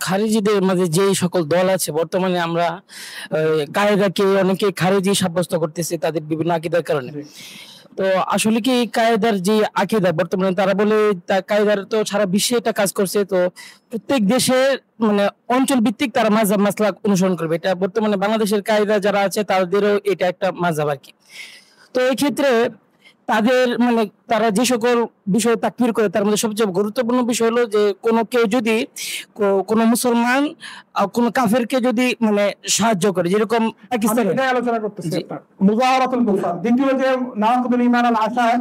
খারিজিদের মাঝে যেই সকল দল আছে বর্তমানে আমরা কায়েদাকে অনেকে খারিজি সাব্যস্ত করতেছে তাদের বিভিন্ন আকীদার কারণে। তো আসলে কি কায়েদার যে আকীদা বর্তমানে তারা বলে কায়েদার তো সারা বিশ্বে এটা কাজ করছে, তো প্রত্যেক দেশে মানে অঞ্চল ভিত্তিক তারা মাযহাব মাসলাক অনুসরণ করবে। এটা বর্তমানে বাংলাদেশের কায়েদা যারা আছে তাদেরও এটা একটা মাযহাব আরকি। তো এই ক্ষেত্রে তাদের মানে তারা যে সকল বিষয় তাকফির করে তার মধ্যে সবচেয়ে গুরুত্বপূর্ণ বিষয় হলো যে কেউ যদি কোনো মুসলমান কোনো কাফেরকে যদি মানে সাহায্য করে, যেরকম পাকিস্তানে এটা আলোচনা করতেছি আপনার মুজাহারাতুল কুফার। দ্বিতীয় যে নাওয়াকিদুল ঈমান আল আশার,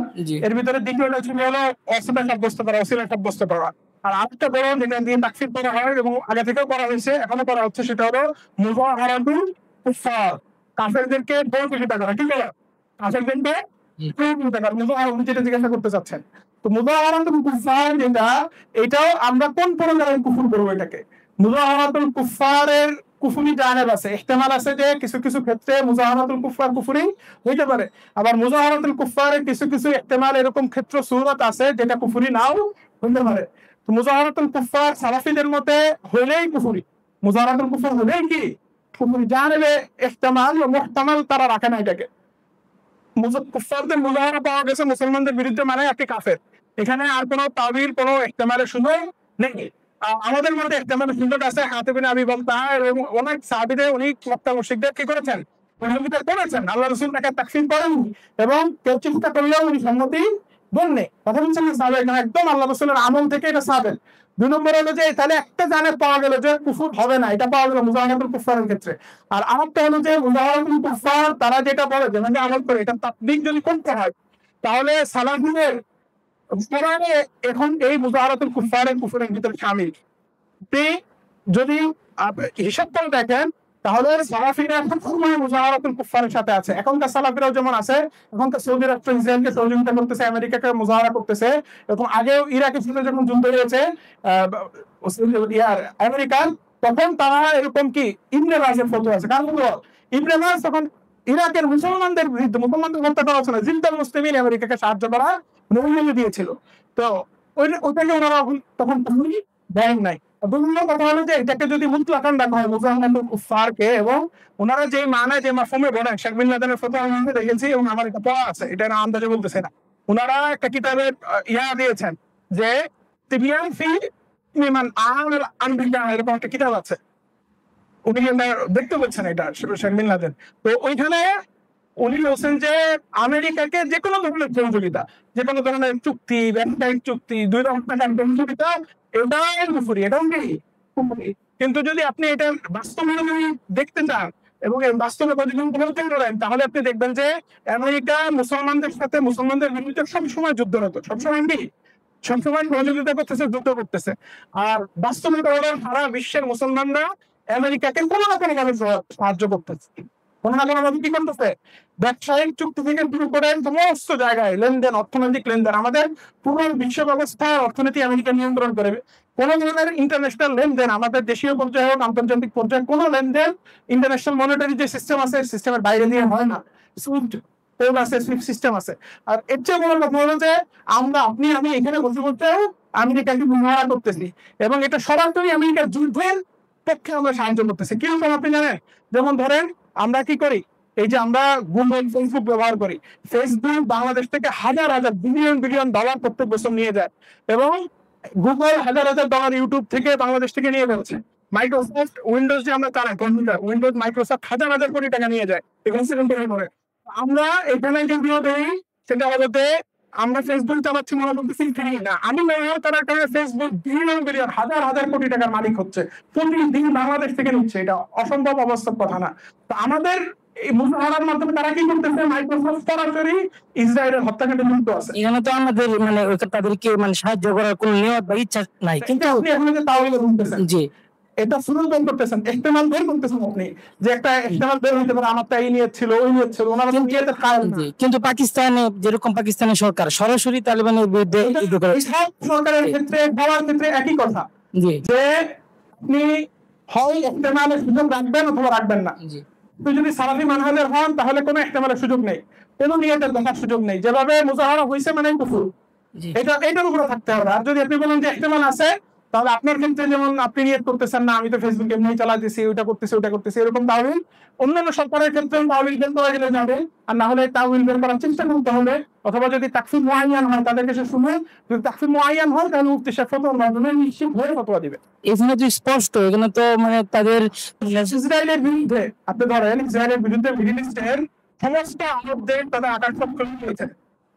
এর ভিতরে দ্বিতীয়টা ছিল হলো অসিলা সাব্যস্ত করা, অসিলা সাব্যস্ত করা। আর আরেকটা বড় যেটা দিয়ে তাকফির করা হয় এবং আগে থেকেও করা হয়েছে এখনো করা হচ্ছে সেটা হলো মুজাহারাতুল কুফার। কাফেরদেরকে প্রতিযোগিতা করা, ঠিক আছে? কাফেরদেরকে যেটা জিজ্ঞাসা করতে চাচ্ছেন, তো মুজাহারাতুল কুফার যেটা, এটাও আমরা কোন পরিমাণে কুফর করবো এটাকে? মুজাহারাতুল কুফারের কুফরি জানেব আছে, ইহতিমাল আছে যে কিছু কিছু ক্ষেত্রে মুজাহারাতুল কুফার কুফরি হইতে পারে, আবার মুজাহারাতুল কুফারের কিছু কিছু ইহতিমাল এরকম ক্ষেত্র সূরত আছে যেটা কুফরি নাও হইতে পারে। তো মুজাহারাতুল কুফার সালাফিদের মতে হইলেই কুফরি, মুজাহারাতুল কুফার হইলেই কি কুফরি জানেবে ইহতিমাল ও মুহতামাল তারা রাখে না এটাকে। কুফারদের মুজাহারা পাওয়া গেছে মুসলমানদের বিরুদ্ধে মানে আপনি কাফের, এখানে আর কোনো তাবিল কোনো ইহতিমালের সুযোগ নেই। আমাদের মধ্যে ইহতিমালের সুযোগ আছে। হাতিব বিন আবি বালতাহ এবং অনেক সাহাবীদের উনি মক্কা মুশরিকদের কি করেছেন, সহযোগিতা করেছেন। আল্লাহ রাসূল তাকে তাকফির করেন এবং কেউ চিন্তা করলেও উনি সম্মতি দেননি। কথা বলছেন সাহাবা, এখানে একদম আল্লাহ রাসূলের আমল থেকে এটা সাবেত। দুই নম্বর হলো যে তাহলে একটা জানেব পাওয়া গেল যে কুফর হবে না, এটা পাওয়া গেল মুজাহারাতুল কুফারের ক্ষেত্রে। আর আরেকটা হলো যে মুজাহারাতুল কুফার তারা যেটা বলে যে মানে আমল করে এটা তাতবিক যদি করতে হয় তাহলে সালাফিদের কোরআনে এখন এই মুজাহারাতুল কুফারের কুফরের ভিতরে শামিল। আপনি যদি হিসাব করে দেখেন তাহলে সালাফিরা সবসময় মুজাহারাতুল কুফারের সাথে আছে। এখনকার সালাফিরাও যেমন আছে, এখনকার সৌদি রাষ্ট্র ইসরায়েলকে সহযোগিতা করতেছে, আমেরিকাকে মুজাহারা করতেছে, এবং আগেও ইরাকের সাথে যখন যুদ্ধ হয়েছে আমেরিকার, তখন তারা এরকম কি ইবনে বাজের ফতোয়া আছে। কারণ ইবনে বাজ তখন ইরাকের মুসলমানদের বিরুদ্ধে, মুসলমানদের হত্যা করা হচ্ছে না, জিলদাল মুসলিমিন আমেরিকাকে সাহায্য করা অনুমতি দিয়েছিল। তো ওইটাকে ওনারা তখন দেন নাই। বিভিন্ন কথা হলো যে এটাকে যদি মুতলাকান রাখা হয় মুজাহারাতুল কুফারকে, এবং ওনারা যেই মানায় যে মাফহুমে বলেন, শেখ বিন লাদেনের ফতোয়া আমি দেখেছি এবং আমার এটা পড়া আছে, এটা না আন্দাজে বলতেছে না। ওনারা একটা কিতাবের দিয়েছেন যে তিবিয়ান ফি মিমান আল আনবিকা, এরকম একটা কিতাব আছে, উনি দেখতে পাচ্ছেন এটা শেখ বিন লাদেন। তো ওইখানে উনি বলছেন যে আমেরিকাকে যে কোনো ধরনের সহযোগিতা, যে কোনো ধরনের চুক্তি, ব্যবসায়িক চুক্তি, দুই রকমের সহযোগিতা, এটাই কুফরি, এটাও কি কুফরি। কিন্তু যদি আপনি এটা বাস্তবে দেখতে চান এবং বাস্তবে করেন, তাহলে আপনি দেখবেন যে আমেরিকা মুসলমানদের সাথে, মুসলমানদের বিরুদ্ধে সবসময় যুদ্ধরত, সবসময় কি সবসময় সহযোগিতা করতেছে, যুদ্ধ করতেছে। আর বাস্তবে সারা বিশ্বের মুসলমানরা আমেরিকাকে কোনো না কোনো ভাবে সাহায্য করতেছে, কোনো না কোনো ভাবে কি করতেছে, ব্যবসায়িক চুক্তি থেকে শুরু করে সমস্ত জায়গায় লেনদেন, অর্থনৈতিক লেনদেন। আমাদের পুরো বিশ্ব ব্যবস্থার অর্থনীতি আমেরিকা নিয়ন্ত্রণ করে। কোন ধরনের ইন্টারন্যাশনাল লেনদেন, আমাদের দেশীয় পর্যায়ে হোক আন্তর্জাতিক পর্যায়ে, কোন লেনদেন ইন্টারন্যাশনাল মনিটারি যে সিস্টেম আছে, সিস্টেমের বাইরে দিয়ে হয় না। সুইফট কোড আছে, সুইফট সিস্টেম আছে। আর এর চেয়ে বড় কথা হলো যে আমি এখানে বসে বলতে আমেরিকাকে মুজাহারা করতেছি এবং এটা সরাসরি আমেরিকার যুদ্ধের পক্ষে আমরা সাহায্য করতেছি। কিরকম আপনি জানেন? যেমন ধরেন আমরা কি করি, এই যে আমরা গুগল, ফেসবুক ব্যবহার করি, ফেসবুক বাংলাদেশ থেকে হাজার হাজার বিলিয়ন বিলিয়ন ডলার প্রত্যেক বছর নিয়ে যায়, এবং গুগল হাজার হাজার ডলার ইউটিউব থেকে বাংলাদেশ থেকে নিয়ে ফেলছে। মাইক্রোসফট উইন্ডোজ যে আমরা চালাই কম্পিউটার, উইন্ডোজ মাইক্রোসফট হাজার হাজার কোটি টাকা নিয়ে যায় এখানে করে। আমরা এখানে যেগুলো দেই সেটা হচ্ছে আমরা ফেসবুক চালাচ্ছি মনে করতেছি না, আমি ব্যবহার করার কারণে ফেসবুক বিলিয়ন বিলিয়ন হাজার হাজার কোটি টাকার মালিক হচ্ছে, প্রতিদিন বাংলাদেশ থেকে নিচ্ছে। এটা অসম্ভব অবাস্তব কথা না? তো আমাদের এই মুজাহারার মাধ্যমে তারা কি করতেছে, মাইক্রোসফট সরাসরি ইসরায়েলের হত্যাকাণ্ডে যুক্ত আছে। এখানে তো আমাদের মানে তাদেরকে মানে সাহায্য করার কোনো নিয়ত বা ইচ্ছা নাই, কিন্তু আপনি এখন যে তাওহীদ বলতেছেন, জি এটা সুরুল বের করতেছেন, ইহতিমাল বের করতেছেন আপনি, যে একটা ইহতিমাল বের হতে পারে আমার এই নিয়ত ছিল, ওই নিয়ত ছিল, ওনারা নিয়তের কায়েল না। কিন্তু পাকিস্তানে যেরকম পাকিস্তানের সরকার সরাসরি তালেবানের বিরুদ্ধে যুদ্ধ করে, সব সরকারের ক্ষেত্রে বলার ক্ষেত্রে একই কথা, জি যে আপনি হয় ইহতিমালের সুযোগ রাখবেন অথবা রাখবেন না। জি আপনি যদি সালাফি মানহাজের হন তাহলে কোনো ইহতিমালের সুযোগ নেই, কোনো নিয়তের দেখার সুযোগ নেই। যেভাবে মুজাহারা হইছে মানে কুফর, এটার উপরে থাকতে হবে। আর যদি আপনি বলেন যে ইহতিমাল আছে, তাহলে আপনার ক্ষেত্রে যেমন আপনি নিয়ত করতেছেন না আমি তো ফেসবুক এমনি চালাতেছি, ওটা করতেছি এরকম তাহবিল অন্যান্য সরকারের ক্ষেত্রে তাহবিল বের করা গেলে যাবে, আর না হলে তাহবিল বের করার চেষ্টা করতে হবে, অথবা যদি তাকফির মুআয়্যান হয় তাদের কাছে শুনে, যদি তাকফির মুআয়্যান হয় তাহলে মুফতি সাহেব ফতোয়ার মাধ্যমে নিশ্চিত হয়ে ফতোয়া দিবে। এখানে তো স্পষ্ট, এখানে তো মানে তাদের ইসরায়েলের বিরুদ্ধে আপনি ধরেন ইসরায়েলের বিরুদ্ধে মিডল ইস্টের সমস্ত আরবদের তাদের আকাশপথ খুলে নিয়েছে,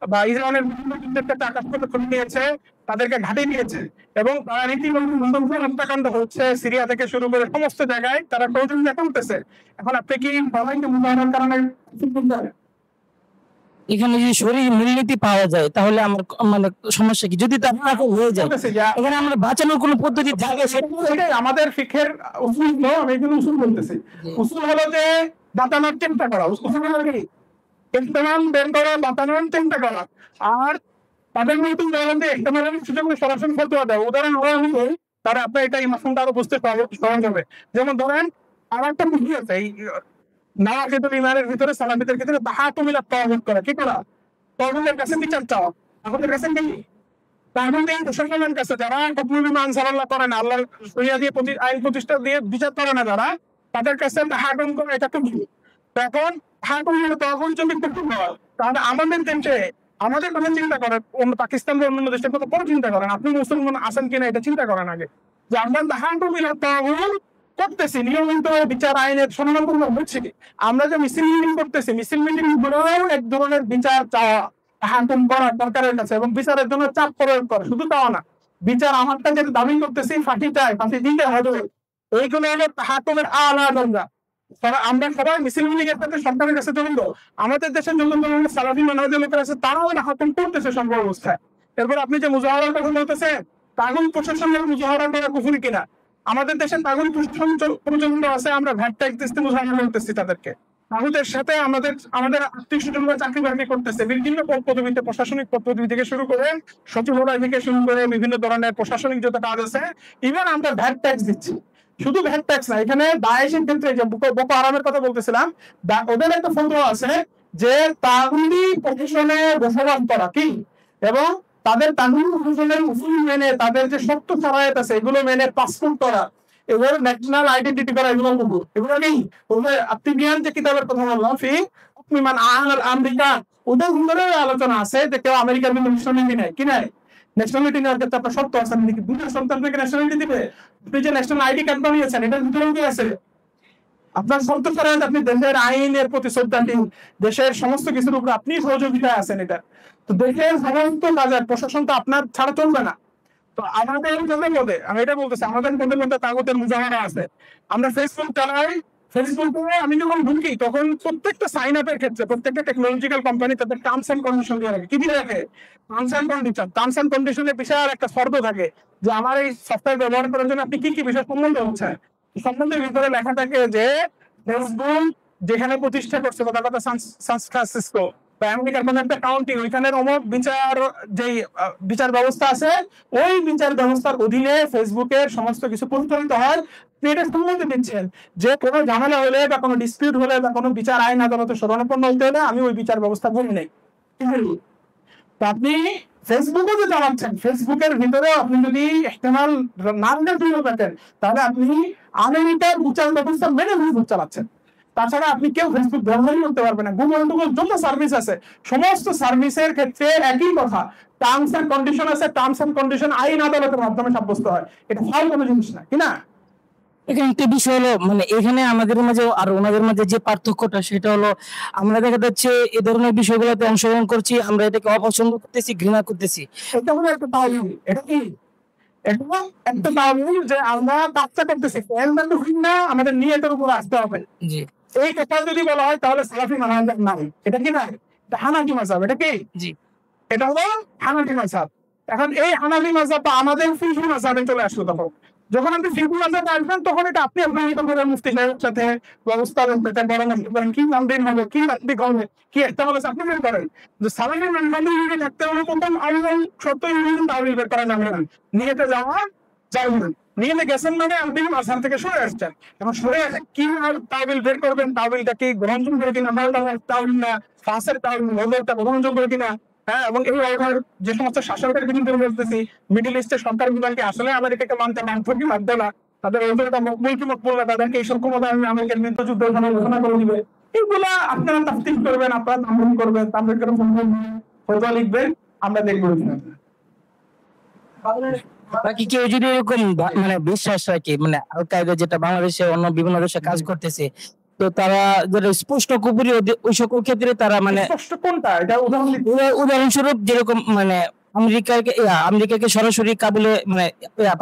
বা ইসরায়েলের বিভিন্ন যুদ্ধের ক্ষেত্রে আকাশপথ খুলে নিয়েছে, তাদেরকে ঘাটে নিয়েছে, এবং তারা রীতিমতো হত্যাকাণ্ড হচ্ছে সিরিয়া থেকে শুরু করে সমস্ত জায়গায় তারা প্রয়োজনীয় করতেছে। এখন আপনি কি সবাইকে মুজাহারার কারণে এখানে যদি শরীর মূলনীতি পাওয়া যায় তাহলে আমার মানে সমস্যা কি? যদি তা না হয়ে যায় এখানে আমরা বাঁচানোর কোনো পদ্ধতি থাকে? সেটাই আমাদের ফিকহের উসুল, আমি এখানে উসুল বলতেছি। উসুল হলো যে বাঁচানোর চিন্তা করা, উসুল হলো কি ইহতেমাম বের করা, বাঁচানোর চিন্তা করা, আর তাদের মতো ইহতেমামের সুযোগে সরাসরি ফতোয়া দেয়। উদাহরণ হলো তারা আপনার এটা এই মাসুমটা আরো বুঝতে সহজ হবে। যেমন ধরেন আর একটা মুভি আছে এই নাওয়াকিদুল ঈমানের ভিতরে, সালাফিদের ভিতরে তাহাতুমিলা তাওয়াগুত করা, কি করা? তাওয়াগুতের কাছে বিচার চাওয়া, আমাদের কাছে কি তাগুতের প্রশাসনের কাছে যারা হুকুম বিমান সাল্লাল্লাহু করে না, আল্লাহর শরিয়া দিয়ে আইন প্রতিষ্ঠা দিয়ে বিচার করে না যারা, তাদের কাছে তাহাকুম করে, এটা তো ভুল। তখন তাহাকুম তখন যদি করতে হয় তাহলে আমাদের দেশে আমাদের কথা চিন্তা করেন, অন্য পাকিস্তান বা অন্যান্য দেশের কথা পরে চিন্তা করেন, আপনি মুসলমান আছেন কিনা এটা চিন্তা করেন আগে, যে আমরা তাহাকুম করতেছি নিয়মিত বিচার আইনের সম্মান হচ্ছে কি, আমরা যে মিছিল মিটিং করতেছি, মিছিল মিটিং গুলোও এক ধরনের বিচার চাওয়া, হাকুম করা সরকারের কাছে, এবং বিচারের জন্য চাপ প্রয়োগ করে, শুধু তাও না, বিচার আমারটা যেটা দাবি করতেছি ফাঁসি চাই, ফাঁসি দিতে হবে, এইগুলো হলো হাকুমের আলা দরজা। আমরা সবাই মিছিল মিটিং এর সাথে সরকারের কাছে জড়িত, আমাদের দেশের জন্য সালাফি মানহাজের লোকের আছে, তারাও হাকুম করতেছে সম্ভব অবস্থায়। এরপর আপনি যে মুজাহারার কথা বলতেছেন, তাগুন প্রশাসনের মুজাহারা করা কুফরি কিনা? আমাদের দেশে তাগুন প্রশাসন পর্যন্ত আছে, আমরা ভ্যাট ট্যাক্স দিতে মুজাহারা করতেছি তাদেরকে, তাগুতের সাথে আমাদের আত্মীয় স্বজনরা চাকরি বাকরি করতেছে, বিভিন্ন পদবিতে, প্রশাসনিক পদবি থেকে শুরু করে সচিবালয় থেকে শুরু করে বিভিন্ন ধরনের প্রশাসনিক যত কাজ আছে, ইভেন আমরা ভ্যাট ট্যাক্স দিচ্ছি। শুধু ভ্যাট ট্যাক্স না, এখানে দায়েশের ক্ষেত্রে যে বোকো হারামের কথা বলতেছিলাম, ওদের একটা ফতোয়া আছে যে তাগুনি প্রশাসনে বসবাস করা কি, এবং তাদের তাগুনি প্রশাসনের উসুল মেনে, তাদের যে শর্ত শারায়েত আছে এগুলো মেনে পাসপোর্ট করা, এগুলো ন্যাশনাল আইডেন্টিটি করা, এগুলো নেই। আপনি বিয়ান যে কিতাবের কথা বললাম ফি হুকমিমান আহলাল আমেরিকা, ওদের ভিতরে আলোচনা আছে যে কেউ আমেরিকার কিন্তু ন্যাশনালিটি নেয় কি নাই, ন্যাশনালিটি নেওয়ার ক্ষেত্রে আপনার শর্ত আছে নাকি, দুটো সন্তান থেকে ন্যাশনালিটি দিবে, আপনি যে ন্যাশনাল আইডি কার্ড বানিয়েছেন এটার ভিতরে কি আছে আপনার শর্ত শারায়েত, আপনি দেশের আইনের প্রতি শ্রদ্ধাশীল, দেশের সমস্ত কিছুর উপর আপনি সহযোগিতায় আছেন, এটা তো দেশের সমস্ত কাজের প্রশাসন তো আপনার ছাড়া চলবে না। তো আমাদের মধ্যে আমি এটা বলতেছি, আমাদের মধ্যে তাগুতের মুজাহারা আছে, আমরা ফেসবুক চালাই, ফেসবুকে আমি যখন ঢুকি তখন প্রত্যেকটা সাইন আপের ক্ষেত্রে প্রত্যেকটা টেকনোলজিক্যাল কোম্পানি তাদের টার্মস এন্ড কন্ডিশন দিয়ে রাখে, কি দিয়ে রাখে? টার্মস এন্ড কন্ডিশনের বিশাল একটা ফর্দ থাকে যে আমার এই সফটওয়্যার ব্যবহার করার জন্য আপনি কি কি বিষয় সম্বন্ধে হচ্ছে, সম্বন্ধের ভিতরে লেখা থাকে যে ফেসবুক যেখানে প্রতিষ্ঠা করছে কথা সান ফ্রান্সিসকো বা আমেরিকার কোন একটা কাউন্টি, ওইখানের অমুক বিচার ব্যবস্থা আছে, ওই বিচার ব্যবস্থার অধীনে ফেসবুকের সমস্ত কিছু পরিচালিত হয়। এটা সম্বন্ধে দিচ্ছেন যে কোনো ঝামেলা হলে বা কোনো ডিসপিউট হলে বা কোনো বিচার আইন আদালতে শরণাপন্ন হতে হলে আমি ওই বিচার ব্যবস্থা করি নাই। আপনি ফেসবুকে যে চালাচ্ছেন, ফেসবুকের ভিতরে আপনি যদি ইহতেমাল নামটা তুলে থাকেন তাহলে আপনি আমেরিকার বিচার ব্যবস্থা মেনে ফেসবুক চালাচ্ছেন। তাছাড়া আপনি কেউ ফেসবুক ব্যবহারই করতে পারবেন না। গুগল যত সার্ভিস আছে সমস্ত সার্ভিসের ক্ষেত্রে একই কথা, টার্মস এন্ড কন্ডিশন আছে, টার্মস এন্ড কন্ডিশন আইন আদালতের মাধ্যমে সাব্যস্ত হয়, এটা হয় কোনো জিনিস না, কি না? এখানে একটা বিষয় হলো মানে এখানে আমাদের মাঝে আর ওনাদের মাঝে যে পার্থক্যটা সেটা হলো আমরা দেখা যাচ্ছে এই ধরনের বিষয়গুলোতে অংশগ্রহণ করছি, আমরা এটাকে অপছন্দ করতেছি, ঘৃণা করতেছি। এটা হলো একটা তাওহীদ, এটা কি এটা একটা তাওহীদ যে আমরা কাজটা করতেছি না, আমাদের নিয়তের উপর আসতে হবে। জি, এই কথা যদি বলা হয় তাহলে সালাফি মানহাজ নাই, এটা কি না? এটা হানাফি মাযহাব, এটা কি? জি, এটা হলো হানাফি মাযহাব। এখন এই হানাফি মাযহাব আমাদের ফিকহি মাযহাবে চলে আসলো। তখন যখন আপনি ফিকহি মাযহাবে আসবেন তখন এটা আপনি আপনার মুফতি সাহেবের সাথে ব্যবস্থা করেন, কি নামদিন হবে, কি রাত্রি হবে, কি একটা হবে আপনি বের করেন। যে সালাফি মানহাজে যদি দেখতে হলে প্রথম আইন শর্ত তাহবিল বের করা যাবে না, নিয়েতে যাওয়া যাবে, নিয়ে গেছেন মানে আপনি মাঝখান থেকে সরে আসছেন। এখন সরে আসে কি তাহবিল বের করবেন, তাহবিলটা কি গ্রহণযোগ্য কিনা, তাহবিল না ফাঁসের তাহবিল গ্রহণযোগ্য কিনা, হ্যাঁ, এবং এই যে সমস্ত শাসকের বিরুদ্ধে বলতেছি, মিডল ইস্টের সরকার গুলোকে আসলে আমেরিকাকে মানতে কি মানতে না, তাদের অভিজ্ঞতা মকবুল কি মকবুল না, তাদেরকে এইসব ক্ষমতা আমেরিকার বিরুদ্ধে যুদ্ধ ঘোষণা করে দিবে, এগুলা আপনারা তাফতিল করবেন, আপনারা তামলিম করবেন, তামলিম ফতোয়া লিখবেন, আমরা দেখবো। বাকি কেউ যদি এরকম মানে বিশ্বাস রাখে, মানে আল কায়দা যেটা বাংলাদেশে অন্য বিভিন্ন দেশে কাজ করতেছে, তো তারা যেটা স্পষ্ট কুপুরি ওই সকল ক্ষেত্রে তারা মানে স্পষ্ট কোনটা, এটা উদাহরণ দিতে উদাহরণস্বরূপ যেরকম মানে আমেরিকাকে সরাসরি কাবুলে মানে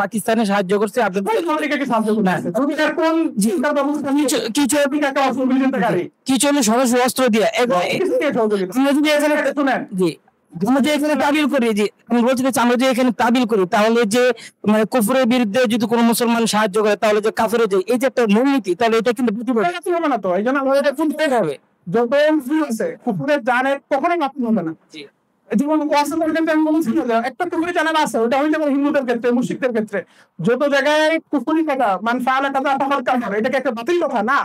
পাকিস্তানে সাহায্য করছে, আমেরিকাকে সাহায্য করে আছে। আমেরিকার কোন চিন্তা ব্যবস্থা নিয়ে কিছু আমেরিকাকে অস্ত্র বিলিয়নকারী কিছু হলো সরাসরি অস্ত্র দিয়ে আমরা যদি এখানে শুনেন, জি আমরা যে এখানে তাবিল করি, যে আমি বলছি যে আমরা যে এখানে তাবিল করি, তাহলে যে মানে কুফরের বিরুদ্ধে যদি কোনো মুসলমান সাহায্য করে, তাহলে যে কাফেরের যে এই যে একটা মূলনীতি, তাহলে এটা কিন্তু প্রতিবাদ হবে না। তো এই জন্য আমাদের শুনতে হবে, যত আছে কুকুরের জানে কখনোই মাপ হবে না। যেমন আমি বলছি একটা কুকুরি চ্যানেল আছে, ওটা হয়ে যাবে হিন্দুদের ক্ষেত্রে, মুশরিকদের ক্ষেত্রে যত জায়গায় কুকুরি কথা মান ফাআলা কাযা ফাকাদ কাফার, এটাকে একটা বাতিল কথা না।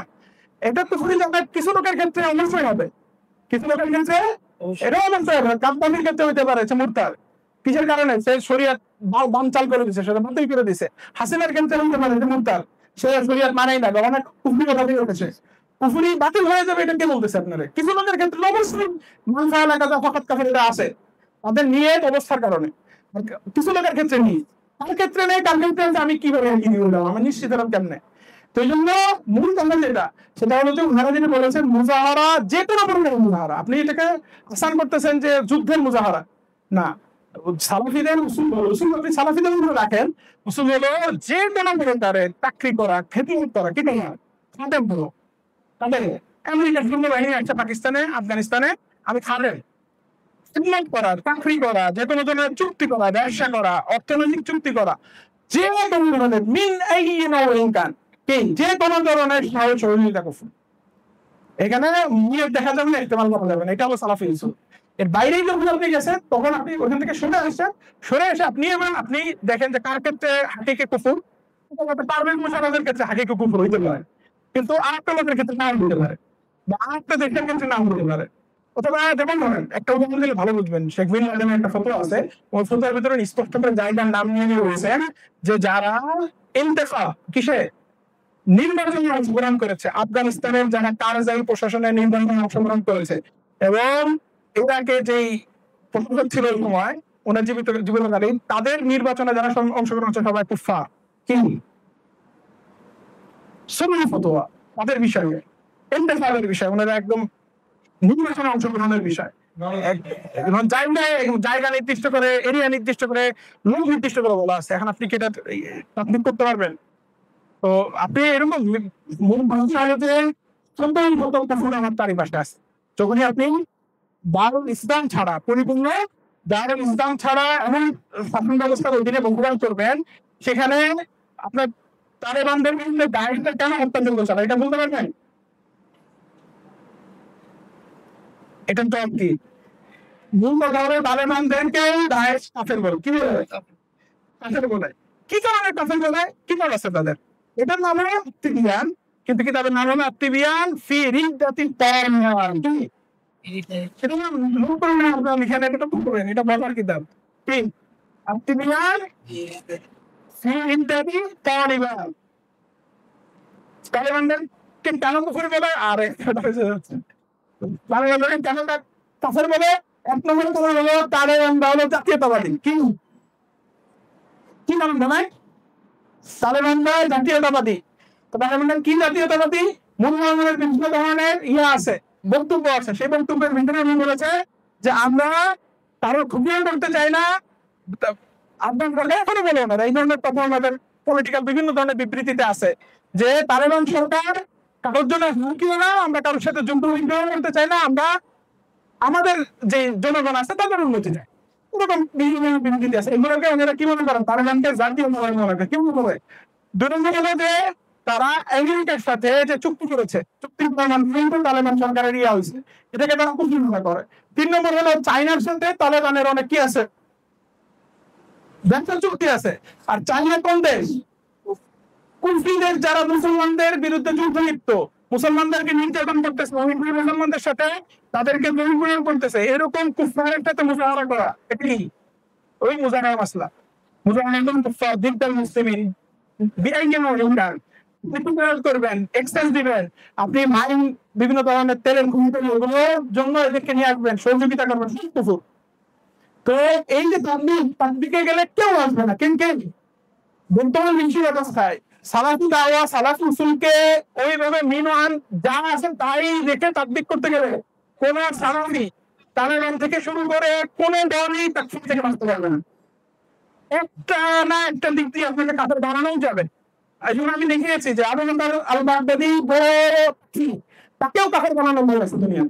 এটা কুকুরি জায়গায় কিছু লোকের ক্ষেত্রে অবশ্যই হবে, কিছু লোকের ক্ষেত্রে এটাও অবশ্যই হবে। কাপ্তানির ক্ষেত্রে হইতে পারে সে মুরতাদ, কিসের কারণে সে শরীয়ত বানচাল করে দিছে, সেটা বাতিল করে দিছে। হাসিনার ক্ষেত্রে হইতে পারে যে মুরতাদ, সে শরীয়ত মানেই না, অনেক কুফরি কথা দিয়ে উঠেছে, কুফরি বাতিল হয়ে যাবে, এটা কে বলতেছে আপনারা? কিছু লোকের ক্ষেত্রে অবশ্যই মান ফাআলা কাযা ফাকাদ কাফার এটা আছে, তাদের নিয়ে অবস্থার কারণে। কিছু লোকের ক্ষেত্রে নেই, তার ক্ষেত্রে নেই, তার ক্ষেত্রে আমি কিভাবে আমি নিশ্চিত হলাম কেমনে? তো এই জন্য মূল কথা যেটা, সেটা হলো যে ওনারা যেটা বলেছেন মুজাহারা, যে কোনো ধরনের মুজাহারা, আপনি এটাকে আসান করতেছেন যে যুদ্ধের মুজাহারা না। সালাফিদের উসুল হলো, আপনি সালাফিদের মধ্যে রাখেন, উসুল হলো যে কোনো ধরনের চাকরি করা, খেতে করা, কি করা, খাদেম হলো, তাদের আমেরিকার সৈন্যবাহিনী আছে পাকিস্তানে, আফগানিস্তানে, আমি খাদেম করার, চাকরি করা, যে কোনো ধরনের চুক্তি করা, ব্যবসা করা, অর্থনৈতিক চুক্তি করা, যে কোনো ধরনের মিন ইনকান, যে কোনো ধরনের সহযোগিতা করুন, এখানে নিয়োগ দেখা যাবে না, ইস্তেমাল করা যাবে না, এটা হলো সালাফি উসুল। এর বাইরেই যখন আপনি গেছেন, তখন আপনি ওখান থেকে সরে এসে আপনি দেখেন যে কার ক্ষেত্রে হাকিকে কুফর, পারভেজ মোশাররফের ক্ষেত্রে হাকিকে কুফর হইতে পারে, কিন্তু আরেকটা লোকের ক্ষেত্রে নাও হতে পারে, বা আরেকটা দেশের ক্ষেত্রে নাও হতে পারে। অথবা যেমন ধরেন একটা উদাহরণ দিলে ভালো বুঝবেন, শেখ বিন লাদেনের একটা ফতোয়া আছে, ওই ফতোয়ার ভিতরে স্পষ্ট করে জায়গার নাম নিয়ে রয়েছে যে যারা ইন্তেফা কিসে নির্বাচনে অংশগ্রহণ করেছে, আফগানিস্তানের যারা কারজাই প্রশাসনের নির্বাচনে অংশগ্রহণ করেছে, এবং ইরাকে যেই প্রশাসক ছিল ওই সময় ওনার জীবিতকালীন, তাদের নির্বাচনে যারা অংশগ্রহণ করছে সবাই কুফফার। কি সুন্নাহ ফতোয়া তাদের বিষয়ে, ইন্তেফাদের বিষয়, ওনারা একদম নির্বাচনে অংশগ্রহণের বিষয়, জায়গা নির্দিষ্ট করে, এরিয়া নির্দিষ্ট করে, লোক নির্দিষ্ট করে বলা আছে। এখন আপনি কি এটা তাৎবিক করতে পারবেন? তো আপনি এরকম আমার চারিপাশে আছে, যখনই আপনি দারুল ইসলাম ছাড়া, পরিপূর্ণ দারুল ইসলাম ছাড়া এমন শাসন ব্যবস্থার অধীনে বসবাস করবেন, সেখানে আপনার তালেবানদের বিরুদ্ধে দায়েশদের কেন হত্যাযজ্ঞ চালায়, এটা বলতে পারবেন? এটা তো কি মূল তালেবানদেরকে দায়েশ কাফের বলে, কি বলে কাফের বলে, কি কারণে কাফের বলে, কি কারণ আছে তাদের? এটার নাম হলো আত্মিবিয়ান, কিন্তু কিতাবের নাম হলো আত্মিবিয়ান ফি রিদ্দাতিন তারিয়ান। এটা নাম নোট করে না, আপনারা লিখে নেন, এটা পড়বেন, এটা বলার কিতাব কি আত্মিবিয়ান ফি রিদ্দাতিন তারিয়ান। তালেবানদের কে কেন কুফরি বলে, আর এটা হচ্ছে তালেবানদের কেন কাফের বলে? এক নম্বর কথা হলো তালেবানরা হলো জাতীয়তাবাদী। কি নাম জানায়? তালেবানরা জাতীয়তাবাদী। তো তালেবানরা কি জাতীয়তাবাদী? মুসলমানদের বিভিন্ন ধরনের আছে, বক্তব্য আছে, সেই বক্তব্যের ভিতরে উনি বলেছে যে আমরা কারো ক্ষতি করতে চাই না, আফগান সরকার এখনো বলে না, এই ধরনের কথা আমাদের পলিটিক্যাল বিভিন্ন ধরনের বিবৃতিতে আছে যে তালেবান সরকার কারোর জন্য হুমকি না, আমরা কারোর সাথে যুদ্ধ করতে চাই না, আমরা আমাদের যে জনগণ আছে তাদের উন্নতি চাই, এরকম বিভিন্ন বিবৃতি আছে। এগুলোকে ওনারা কি মনে করেন? তালেবানকে জাতীয় মনে করে। কি মনে করে? দুই নম্বর হলো যে তারা আমেরিকার সাথে যে চুক্তি করেছে, চুক্তির তালেবান সরকারের হয়েছে, এটাকে তারা কুফরি মনে করে। 3 নম্বর হলো চায়নার সাথে তালেবানের অনেক কি আছে, ব্যবসা চুক্তি আছে। আর চায়না কোন দেশ? কুফরি দেশ, যারা মুসলমানদের বিরুদ্ধে যুদ্ধ লিপ্ত, মুসলমানদেরকে নির্যাতন করতেছে, মুসলমানদের সাথে তাদেরকে দুর্ব্যবহার করতেছে, এরকম কুফফারের সাথে মুজাহারা করা, এটা কি ওই মুজাহারা মাসলা। মুজাহারাতুন কুফফার দিদাল মুসলিমিন বিআইয়ি মাউলিকান করবেন, এক্সচেঞ্জ দিবেন, আপনি মাইন বিভিন্ন ধরনের তেলের এগুলোর জন্য এদেরকে নিয়ে আসবেন, সহযোগিতা করবেন, সব কুফর। তো এই যে তাকবীরে গেলে কেউ আসবে না, কেন বর্তমান বিশ্ব ব্যবস্থায় সালাফি দাওয়া সালাফি উসুলকে ওইভাবে মিনওয়ান যা আছে তাই রেখে তাকবীর করতে গেলে কোন সালাফি তালেবান থেকে শুরু করে কোন দলই তাকফীর থেকে বাঁচতে পারবে না। একটা না একটা দিক দিয়ে আপনাকে কাফের বানানোই যাবে। এই জন্য আমি দেখিয়েছি যে আবু বকর আল বাগদাদি তাকেও কাফের বানানো হয়েছে দুনিয়া।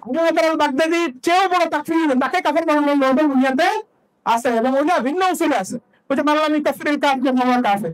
আবু বকর আল বাগদাদি চেয়েও বড় তাকফীর, তাকে কাফের বানানো হয়েছে দুনিয়াতে আছে, এবং ওটা ভিন্ন উসুলে আছে। ওই যে মাল্লামি কাফিরের কাফির হওয়া কাফের,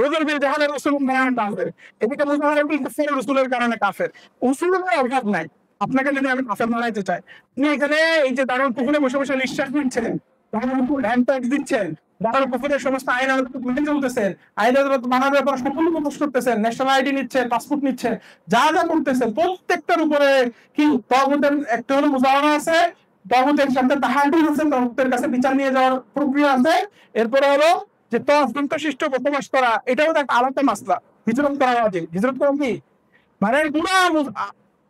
ওদের বিল জাহালের রাসূল বানান কাফের, এদিকে মুসলমানের বিল কাফিরের রাসূলের কারণে কাফের। উসুলের অভাব নাই, আপনাকে যদি আমি কাফের বানাইতে চাই, আপনি এখানে এই যে দারুল কুফরে বসে বসে নিঃশ্বাস নিচ্ছেন, দারুল কুফর হ্যান্ড ট্যাক্স দিচ্ছেন, দারুল কুফরের সমস্ত আইন মেনে চলতেছেন, আইন মানার ব্যাপারে সম্পূর্ণ প্রকাশ করতেছেন, ন্যাশনাল আইডি নিচ্ছেন, পাসপোর্ট নিচ্ছেন, যা যা করতেছেন প্রত্যেকটার উপরে কি তাগুতের একটা হলো মুজাহারা আছে, তাগুতের সাথে তাহাদুর আছে, তাগুতের কাছে বিচার নিয়ে যাওয়ার প্রক্রিয়া আছে। এরপরে হলো যে তন্ত্রশিষ্ট বসবাস করা, এটাও একটা আলাদা মাসলা। হিজরত করা উচিত, হিজরত করা কি মানে পুরা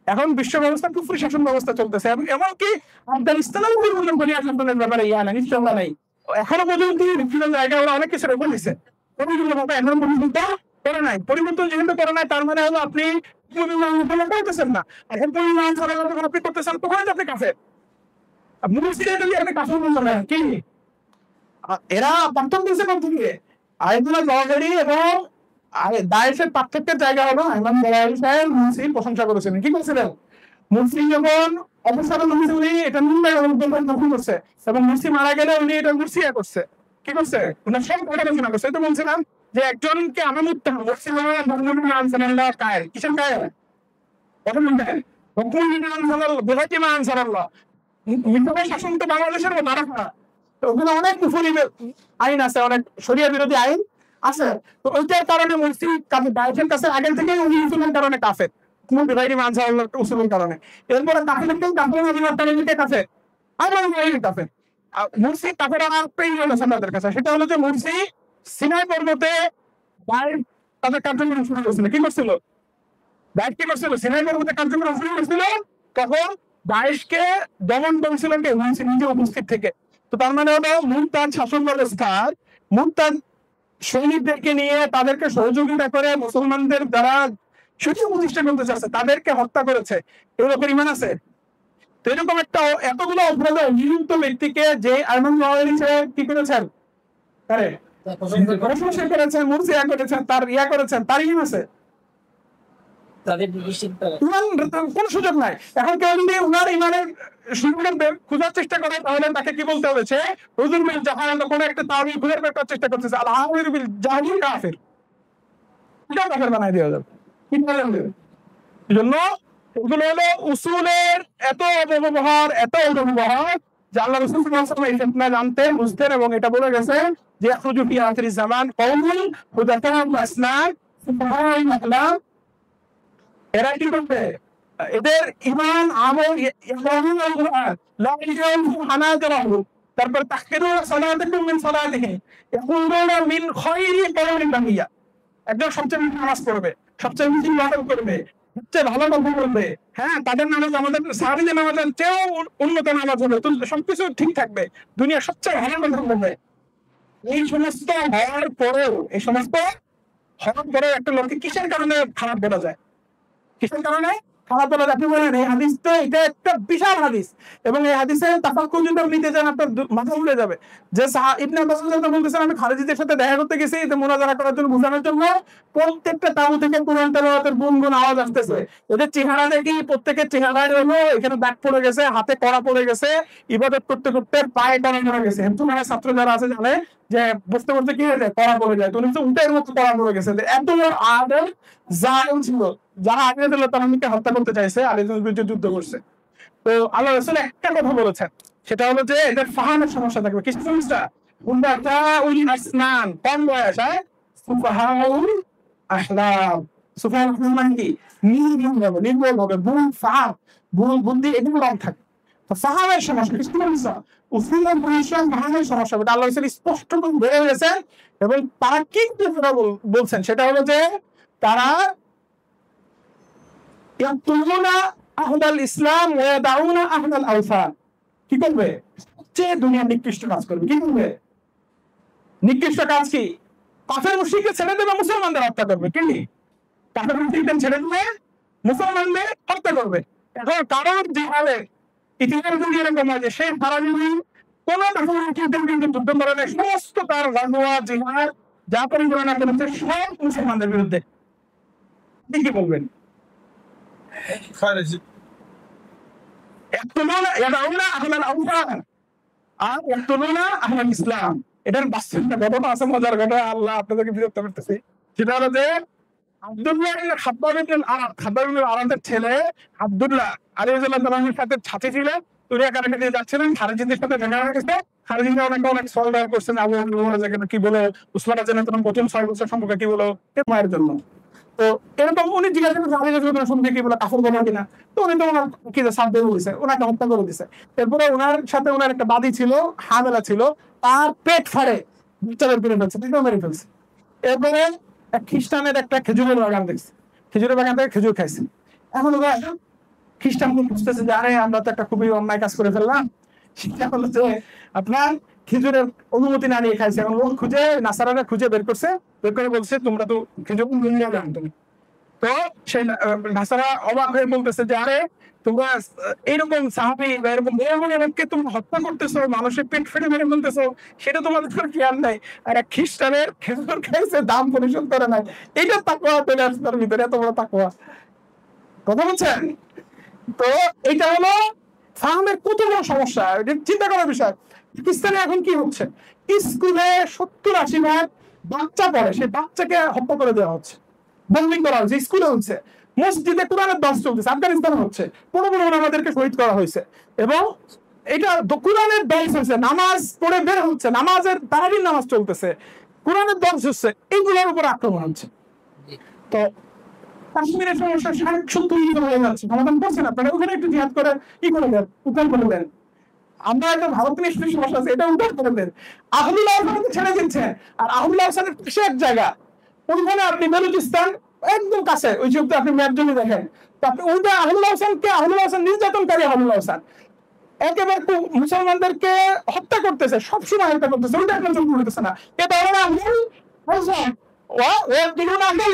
এখন বিশ্ব ব্যবস্থা কুফরি শাসন ব্যবস্থা চলতেছে, এমনকি আফগানিস্তানেও পরিবর্তন করি আন্দোলনের ব্যাপারে ইয়া নাই, নিশ্চয় নাই। এখনো পর্যন্ত বিভিন্ন জায়গায় ওরা অনেক কিছু রেখে দিচ্ছে, এখন পরিবর্তন করে নাই। পরিবর্তন যেহেতু করে নাই, তার মানে হলো আপনি করতেছেন না। এখন আপনি করতেছেন, তখন আপনি কাফের। এরা পার্থক্য দিয়েছে কোন থেকে? আইদুল্লাহ জওয়াহিরি এবং দায়েশের পার্থক্যের জায়গা হলো ইমাম জওয়াহিরি সাহেব মুরসির প্রশংসা করেছিলেন। কি করেছিলেন? মুরসি যখন অবসরের নবী উনি এটা নকল করছে, এবং মুরসি মারা গেলে উনি এটা মুরসিয়া করছে। কি করছে? উনার সব কথা আলোচনা করছে। তো বলছিলাম যে একজনকে আমামুত্তা মুরসি আনসারাল্লাহ কায়েল, কিসের কায়েল? প্রথম কায়েল হুকুম বিহাতি মা আনসারাল্লাহ, মিথ্যাবাদী শাসন তো বাংলাদেশের দ্বারা করা। ওখানে অনেক কুফরি আইন আছে, অনেক শরিয়া বিরোধী আইন আছে। তো ওইটার কারণে মুরসি দায়েশের কাছে আগের থেকে উনি উসুলের কারণে কাফের, কোন বিদায়ী মানসার উসুলের কারণে। এরপরে কাফেরকেও কাফের অধিকার কাফের, আমার কাফের। মুরসি কাফের আমার পেয়ে গেল আপনাদের কাছে, সেটা হলো যে মুরসি সিনাই পর্বতে তাদের কার্যক্রম শুরু করেছিল। কি করছিল? দায়েশ কি করছিল? সিনাই পর্বতে কার্যক্রম শুরু করেছিল, তখন দায়েশকে দমন করেছিলেন কে? মুরসি নিজে উপস্থিত থেকে। তো তার মানে হলো মুরতাদ শাসন ব্যবস্থার মুরতাদ সৈনিকদেরকে নিয়ে তাদেরকে সহযোগিতা করে মুসলমানদের যারা সুযোগ প্রতিষ্ঠা করতে চাচ্ছে তাদেরকে হত্যা করেছে, এগুলো পরিমাণ আছে। তো এরকম একটা এতগুলো অপরাধ নিযুক্ত ব্যক্তিকে যে আইমান জওয়াহিরি সাহেব কি করেছেন, প্রশংসা করেছেন, মুরসিয়া করেছেন, তার ইয়া করেছেন, তার ইমান আছে, কোন সুযোগ নাই। এখন কেউ যদি উনার ইমানের খোঁজার চেষ্টা করে, তাহলে তাকে কি বলতে হবে? সে হুজুর বিল জাহাল কোন একটা তাওয়িল খুঁজে বের করার চেষ্টা করতেছে, আল হামির বিল জাহিল কাফির, এটা কাফের বানাই দেওয়া যাবে। এজন্য এগুলো হলো উসুলের এত অপব্যবহার, এত অপব্যবহার যে আল্লাহ রাসূল সাল্লাল্লাহু আলাইহি ওয়াসাল্লাম এই ফিতনা জানতেন, বুঝতেন, এবং এটা বলে গেছেন যে ইয়াখরুজু ফি আখিরিজ জামান কওমুন হুদাথা আসনান সুবহানাল আহলাম। এরা কি করবে? এদের ইমান আমল তারপর তাহকিরুন সালাতাকুম মিন সালাতিহি ইয়াকুলুনা মিন খায়রি কালামিন বাহিয়া, একজন সবচেয়ে বেশি নামাজ পড়বে, সবচেয়ে বেশি ইবাদত করবে, সবচেয়ে ভালো গল্প করবে, হ্যাঁ তাদের নামাজ আমাদের সাহাবীদের নামাজের চেয়েও উন্নত নামাজ হবে, তো সবকিছু ঠিক থাকবে, দুনিয়ার সবচেয়ে ভালো গল্প করবে। এই সমস্ত হওয়ার পরেও একটা লোককে কিসের কারণে খারাপ বলা যায়? কিসের কারণে খারাপ বলা যায়? আপনি বলেন এই হাদিস তো এটা একটা বিশাল হাদিস, এবং এই হাদিসের তাফাক্কুর যদি আপনি নিতে যান আপনার মাথা উড়ে যাবে। যে ইবনে আব্বাস বলতেছেন আমি খালিদের সাথে দেখা করতে গেছি মুনাজারা করার জন্য, বোঝানোর জন্য প্রত্যেকটা তাবু থেকে কোরআন তেলাওয়াতের গুনগুন আওয়াজ আসতেছে। এদের চেহারা দেখি প্রত্যেকের চেহারায় হলো এখানে দাগ পড়ে গেছে, হাতে কড়া পড়ে গেছে, ইবাদত করতে করতে পায়ে কড়া পড়ে গেছে। হেমতুমানের ছাত্র যারা আছে জানে যে বুঝতে বুঝতে কি হয়েছে, কড়া পড়ে যায়। তো উঠের মতো কড়া পড়ে গেছে। এত আদর জালেম ছিল, যারা আগে দিল তাদেরকে হত্যা করতে চাইছে, আলীর বিরুদ্ধে যুদ্ধ করছে। তো আল্লাহ রাসূল একটা কথা বলেছেন, সেটা হলো যে এদের ফাহামের সমস্যা থাকবে। কি সমস্যা? কম বয়স, সুফাহাউল আহলাম, সুফিয়ান মানে কি নির্ভুল হবে ভুল ফাহাম ভুল বুদ্ধি এগুলো রং থাকে। তো ফাহামের সমস্যা উসুলের পরিশ্রম ফাহামের সমস্যা আল্লাহ স্পষ্ট করে বেড়ে গেছেন। এবং তারা কি বলছেন সেটা হলো যে তারা আহদাল ইসলাম ওয়া দাউনা আহদাল আওসান, কি করবে? সবচেয়ে দুনিয়ার নিকৃষ্ট কাজ করবে। কি করবে? নিকৃষ্ট কাজ কি? কাফের মুশরিককে ছেড়ে দেবে, মুসলমানদের হত্যা করবে। কি কাফের মুশরিকদের ছেড়ে দেবে, মুসলমানদের হত্যা করবে। এখন কারোর জিহাদে ইতিহাস যদি এরকম হয় যে সে সারা জীবন কোন কাফের মুশরিকদের বিরুদ্ধে যুদ্ধ করে না, সমস্ত তার গাজওয়া জিহাদ যা পরিচালনা করেছে সব মুসলমানদের বিরুদ্ধে, কি বলবেন? ইসলাম এটার বাস্তব ঘটনা আছে, মজার ঘটনা, আল্লাহ আপনাদেরকে বিরক্ত করতেছে। সেটা হলো যে আব্দুল্লাহ ছেলে আব্দুল্লাহ আলীর সাথে ছাত্রী ছিলেন, উনি একাডেমি দিয়ে যাচ্ছিলেন, খারেজিদের সাথে দেখা হয়ে গেছে। খারেজিরা অনেক সলভ করছেন কি বলো উসমান প্রথম 6 বছর সম্পর্কে কি বলো মায়ের জন্য। তো এরকম উনি জিজ্ঞাসা করছেন শুনতে কি বলে কাফের বলা কিনা, তো উনি তো ওনার কি সাথে দিয়েছে, ওনাকে হত্যা করে দিছে। এরপরে ওনার সাথে ওনার একটা বাদী ছিল, হামেলা ছিল, তার পেট ফাড়ে বিচারের করে ফেলছে, মেরে ফেলছে। এরপরে এক খ্রিস্টানের একটা খেজুরের বাগান দেখছে, খেজুরের বাগান থেকে খেজুর খাইছে। এখন ওরা খ্রিস্টান বুঝতেছে যে আরে আমরা তো একটা খুবই অন্যায় কাজ করে ফেললাম। সেটা হলো যে আপনার খেজুরের অনুমতি না নিয়ে খাইছে। এখন ও খুঁজে নাসারারা খুঁজে বের করছে, বের করে বলছে তোমরা তো খেজুর নিয়ে যান তুমি। তো সেই নাসারা অবাক হয়ে বলতেছে যে আরে তোমরা এইরকম সাহাবী বা এরকম এরকমকে তোমরা হত্যা করতেছো, মানুষের পেট ফেটে মেরে ফেলতেছো, সেটা তোমাদের খেয়াল নাই। আর এক খ্রিস্টানের খেজুর খাইছে, দাম পরিশোধ করে নাই, এইটা তাকওয়া চলে আসছে তার ভিতরে, এত বড় তাকওয়া। কথা বলছেন? তো এটা হলো ফাহামের কত বড় সমস্যা, চিন্তা করার বিষয়। পাকিস্তানে এখন কি হচ্ছে, স্কুলে 70-80% বাচ্চা পড়ে, সেই বাচ্চাকে হত্যা করে দেওয়া হচ্ছে, বম্বিং করা হচ্ছে, স্কুলে হচ্ছে। মসজিদে কোরআনের দর্শ চলতেছে, আফগানিস্তানে হচ্ছে, বড় বড় ওলামাদেরকে শহীদ করা হয়েছে। এবং এটা কোরআনের দর্শ হচ্ছে, নামাজ পড়ে বের হচ্ছে, নামাজের তারাবির নামাজ চলতেছে, কোরআনের দর্শ হচ্ছে, এইগুলোর উপর আক্রমণ হচ্ছে। তো কাশ্মীরের সমস্যা 60-70 হয়ে যাচ্ছে, সমাধান করছেন আপনারা, ওখানে একটু জিহাদ করে কি করে দেন, উদ্ধার করে দেন। আমরা একটা ভারত নিষ্ঠুর সমস্যা আছে, এটা উদ্ধার করে দেন। আহমদুল্লাহ হাসানকে ছেড়ে দিচ্ছে, আর আহমদুল্লাহ হাসানের পাশে এক জায়গা, ওইখানে আপনি বেলুচিস্তান একদম কাছে, ওই যে আপনি ম্যাপ জমি দেখেন, তো আপনি ওইটা আহমদুল্লাহ হাসান নির্যাতনকারী আহমদুল্লাহ হাসান একেবারে মুসলমানদেরকে হত্যা করতেছে, সবসময় হত্যা করতেছে, ওইটা আপনার চোখ পড়তেছে না। এটা হলো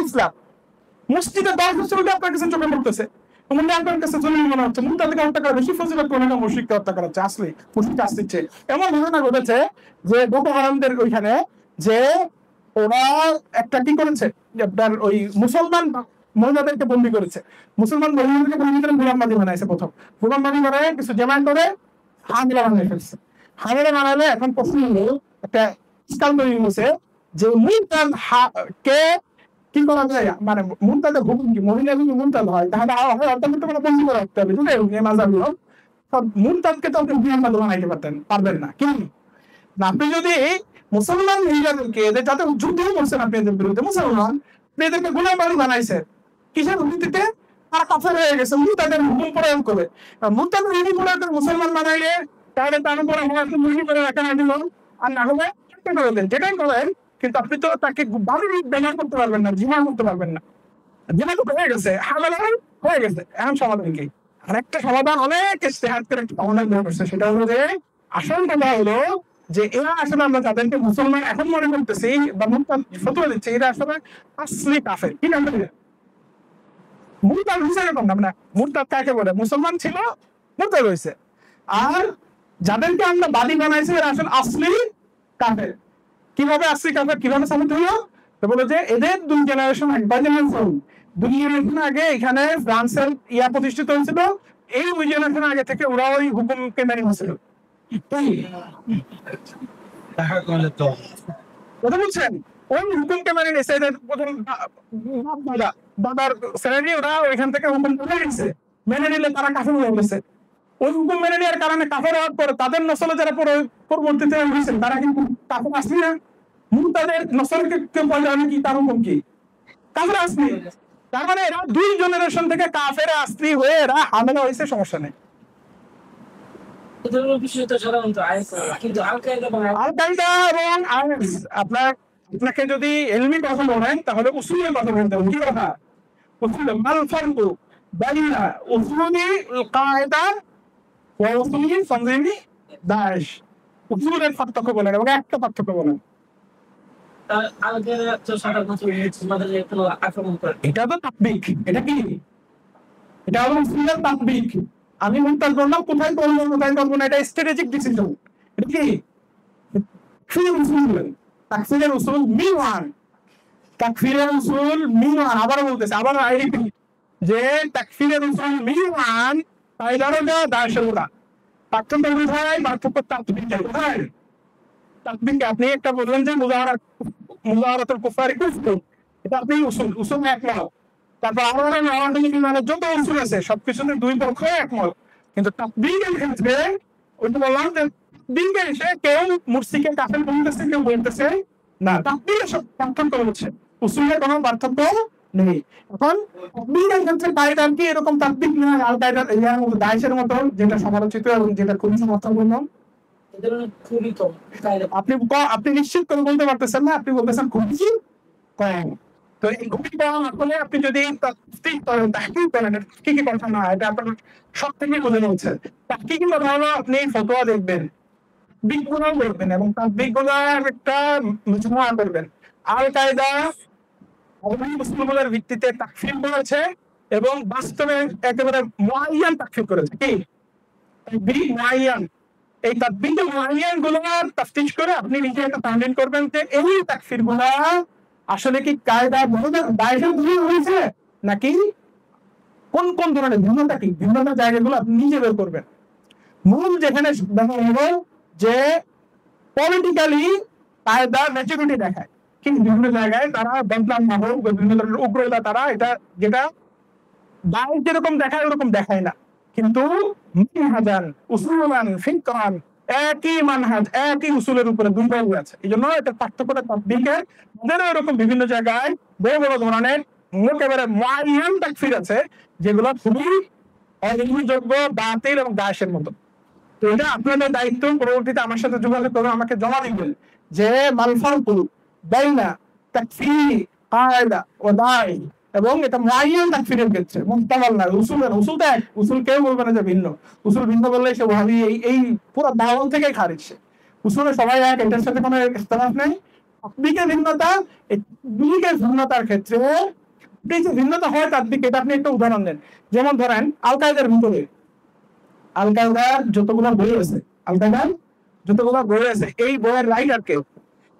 ইসলাম। মসজিদে 10 বছর আপনার কাছে চোখে পড়তেছে, আপনার কাছে মনে হচ্ছে মুরতাদকে হত্যা করা বেশি ফজিলত করে না মুশরিককে হত্যা করা হচ্ছে। আসলে মুশরিক আসছে এমন ঘটনা ঘটেছে যে বোকো হারামদের ওইখানে, যে ওরা একটা কি করেছে, আপনার ওই মুসলমান মহিলাদেরকে বন্দী করেছে, মুসলমান মহিলাদেরকে বন্দী করে গোলামবাদী বানাইছে। প্রথম গোলামবাদী বানায় কিছু জেমাইন করে হামিলা বানিয়ে ফেলছে। হামিলা বানালে এখন প্রশ্ন হলো, একটা স্কাল তৈরি হয়েছে যে মুরতাদ কে কি করা যায়, মানে মুরতাদের হুকুম কি, মহিলা যদি মুরতাদ হয় তাহলে বন্ধ করে রাখতে হবে। মুরতাদকে তো আপনি বানাইতে পারবেন না, কিন্তু আপনি যদি মুসলমান মহিলাদেরকে যাতে যুদ্ধ করছেন আপনি এদের বিরুদ্ধে, মুসলমান এদেরকে গোলামবাদী বানাইছেন, কিসের ভিত্তিতে? তারা কাফের হয়ে গেছে, মুরতাদের হুকুম প্রয়োগ করে। মুরতাদের হুকুম প্রয়োগ করে মুসলমান বানাইলে তাহলে তার উপরে মুসলিম করে রাখা দিল, আর না হলে করে দেন, যেটাই করেন, কিন্তু আপনি তো তাকে বাড়ির ব্যবহার করতে পারবেন না, জীবন করতে পারবেন না। জীবন তো হয়ে গেছে, হামলা হয়ে গেছে, এখন সমাধান কি? আর একটা সমাধান অনেক ইস্তেহাদ করে একটা সমাধান বের করছে, সেটা হলো যে আসল কথা হলো যে এরা আসলে আমরা যাদেরকে মুসলমান এখন মনে করতেছি বা মুরতাদ ফতোয়া দিচ্ছে, এরা আসলে আসলি কাফের। কি নাম বলে মুরতাদ হিসেবে কম না, মানে মুরতাদ কাকে বলে? মুসলমান ছিল, মুরতাদ হয়েছে। আর যাদেরকে আমরা বাদী বানাইছি এরা আসলে আসলি কাফের। কিভাবে আসলি কাফের, কিভাবে সাবিত হলো? তো বলে যে এদের 2 জেনারেশন আগে এখানে ফ্রান্সের প্রতিষ্ঠিত হয়েছিল, এই 2 জেনারেশন আগে থেকে ওরা ওই হুকুমকে মেনে নিয়েছিল। কথা বলছেন? ওই হুকুমকে মেনে নিয়েছে, এদের প্রথম দাদার শ্রেণী, ওরা ওইখান থেকে হুকুম মেনে নিয়েছে, মেনে নিলে তারা কাফের হয়ে গেছে। ওই হুকুম মেনে নেওয়ার কারণে কাফের হওয়ার পর তাদের নসলে যারা পরবর্তীতে হয়েছেন তারা কিন্তু কাফের আসলি না। মুরতাদের নসলকে কেউ বলে কি, তার হুকুম কি? কাফের আসলি। তার মানে এরা 2 জেনারেশন থেকে কাফের আস্ত্রী হয়ে এরা হামলা হয়েছে, সমস্যা নেই। এই ধরনের বিষয় তো সাধারণত আইএস, কিন্তু আল কায়েদা এবং আল কায়েদা এবং আইএস আপনাকে যদি এলমি কথা বলেন তাহলে উসুলের কথা বলতে হবে। কি কথা? উসুল মাল ফারকু বাইনা উসুলি আল কায়েদা ওয়া উসুলি তানজিমি দায়েশ। উসুলের পার্থক্য বলেন এবং একটা পার্থক্য বলেন। আল কায়েদা তো সাধারণত মুসলমানদের কোনো আক্রমণ করে। এটা তো তাকবিক। এটা কি? এটা হলো উসুলের তাকবিক। আমি মুনতাজ বললাম কোথায় বলবো কোথায় বলবো না, এটা স্ট্র্যাটেজিক ডিসিশন। এটা কি? তাকফিরের উসুল মিওয়ান। তাকফিরের উসুল মিওয়ান। আবার বলতেছে, আবার যে তাকফিরের উসুল মিওয়ান কায়দারোটা দায়শরোটা। পার্থক্য কোথায়? পার্থক্য তাকবিকে। কোথায়? তাকবিকে আপনি একটা বললেন যে মুজাহারাতুল কুফারি কুফর, এটা আপনি উসুল একমত। তারপর আমরা যত উসুল আছে সবকিছুতে 2 পক্ষ একমত, কিন্তু তাকবিকের ক্ষেত্রে ওইটা বললাম যে দিনকে এসে কেউ মুরসিকে কাফের বলতেছে, কেউ বলতেছে না। তাকবীরের সব পার্থক্য হচ্ছে, উসুলের কোনো পার্থক্য নেই। এখন তাকবীরের ক্ষেত্রে কায়দার কি এরকম তাকবীর না আল কায়দার দায়েশের মতো, যেটা সমালোচিত এবং যেটা খুবই সমর্থনপূর্ণ? খুবই কম কায়দা। আপনি নিশ্চিত করে বলতে পারতেছেন না, আপনি বলতেছেন খুবই কম। তো এই খুবই কম আসলে আপনি যদি তাহকিক করেন কি কি কথা না, এটা আপনার সব থেকে বোঝানো হচ্ছে। তাহকিক কথা হলো আপনি ফতোয়া দেখবেন, বিজ্ঞান করবেন এবং তার বিজ্ঞানের একটা মজমুয়া করবেন। আল কায়দা মুসলমানদের ভিত্তিতে তাকফির করেছে এবং বাস্তবে একেবারে মুআয়্যান তাকফির করেছে। কি মুআয়্যান? এই তাকফির মুআয়্যান গুলো তাফতিশ করে আপনি নিজে একটা তাহলিল করবেন যে এই তাকফির গুলা আসলে কি কায়দা দায়েশের ধরে হয়েছে নাকি কোন কোন ধরনের ভিন্নতা, কি ভিন্নতা জায়গাগুলো আপনি নিজে বের করবেন। মূল যেখানে দেখা হলো যে পলিটিক্যালি কায়দা ম্যাচুরিটি দেখায়, কিন্তু বিভিন্ন জায়গায় তারা বদনাম না হোক, বিভিন্ন ধরনের উগ্রতা তারা এটা যেটা দায়েশ যেরকম দেখায় ওরকম দেখায় না, কিন্তু মানহাজান উসুলান ফিকরান একই মানহাজ একই উসুলের উপরে দুর্বল আছে। এই জন্য এটা পার্থক্যটা তাকবীরের মধ্যে এরকম বিভিন্ন জায়গায় বড় বড় ধরনের একেবারে মুআয়্যান তাকফির আছে যেগুলো খুবই অগ্রহণযোগ্য, বাতিল এবং দায়েশের মতো। তো এটা আপনাদের দায়িত্ব, পরবর্তীতে আমার সাথে যোগাযোগ করে আমাকে জমা দিবেন যে মাল ফারকু বাইনা তাকফির কায়দা ও দায়েশ, এবং এটা মুআয়্যান তাকফিরের ক্ষেত্রে মুহতামাল না। উসুল তো এক, উসুল কেউ বলবে না যে ভিন্ন। উসুল ভিন্ন বললে সে ওয়াহাবি এই পুরো দাওয়াল থেকে খারিজ। উসুলে সবাই এক, এটার সাথে কোনো ইখতিলাফ নেই। তাকবীরের ভিন্নতা, এই তাকবীরের ভিন্নতার ক্ষেত্রে যে ভিন্নতা হয় তাকবীর, এটা আপনি একটা উদাহরণ দেন। যেমন ধরেন আল কায়দার ভিতরে আল কায়দার যতগুলো বই আছে, আল কায়দার যতগুলো বই আছে, এই বইয়ের রাইটার কে?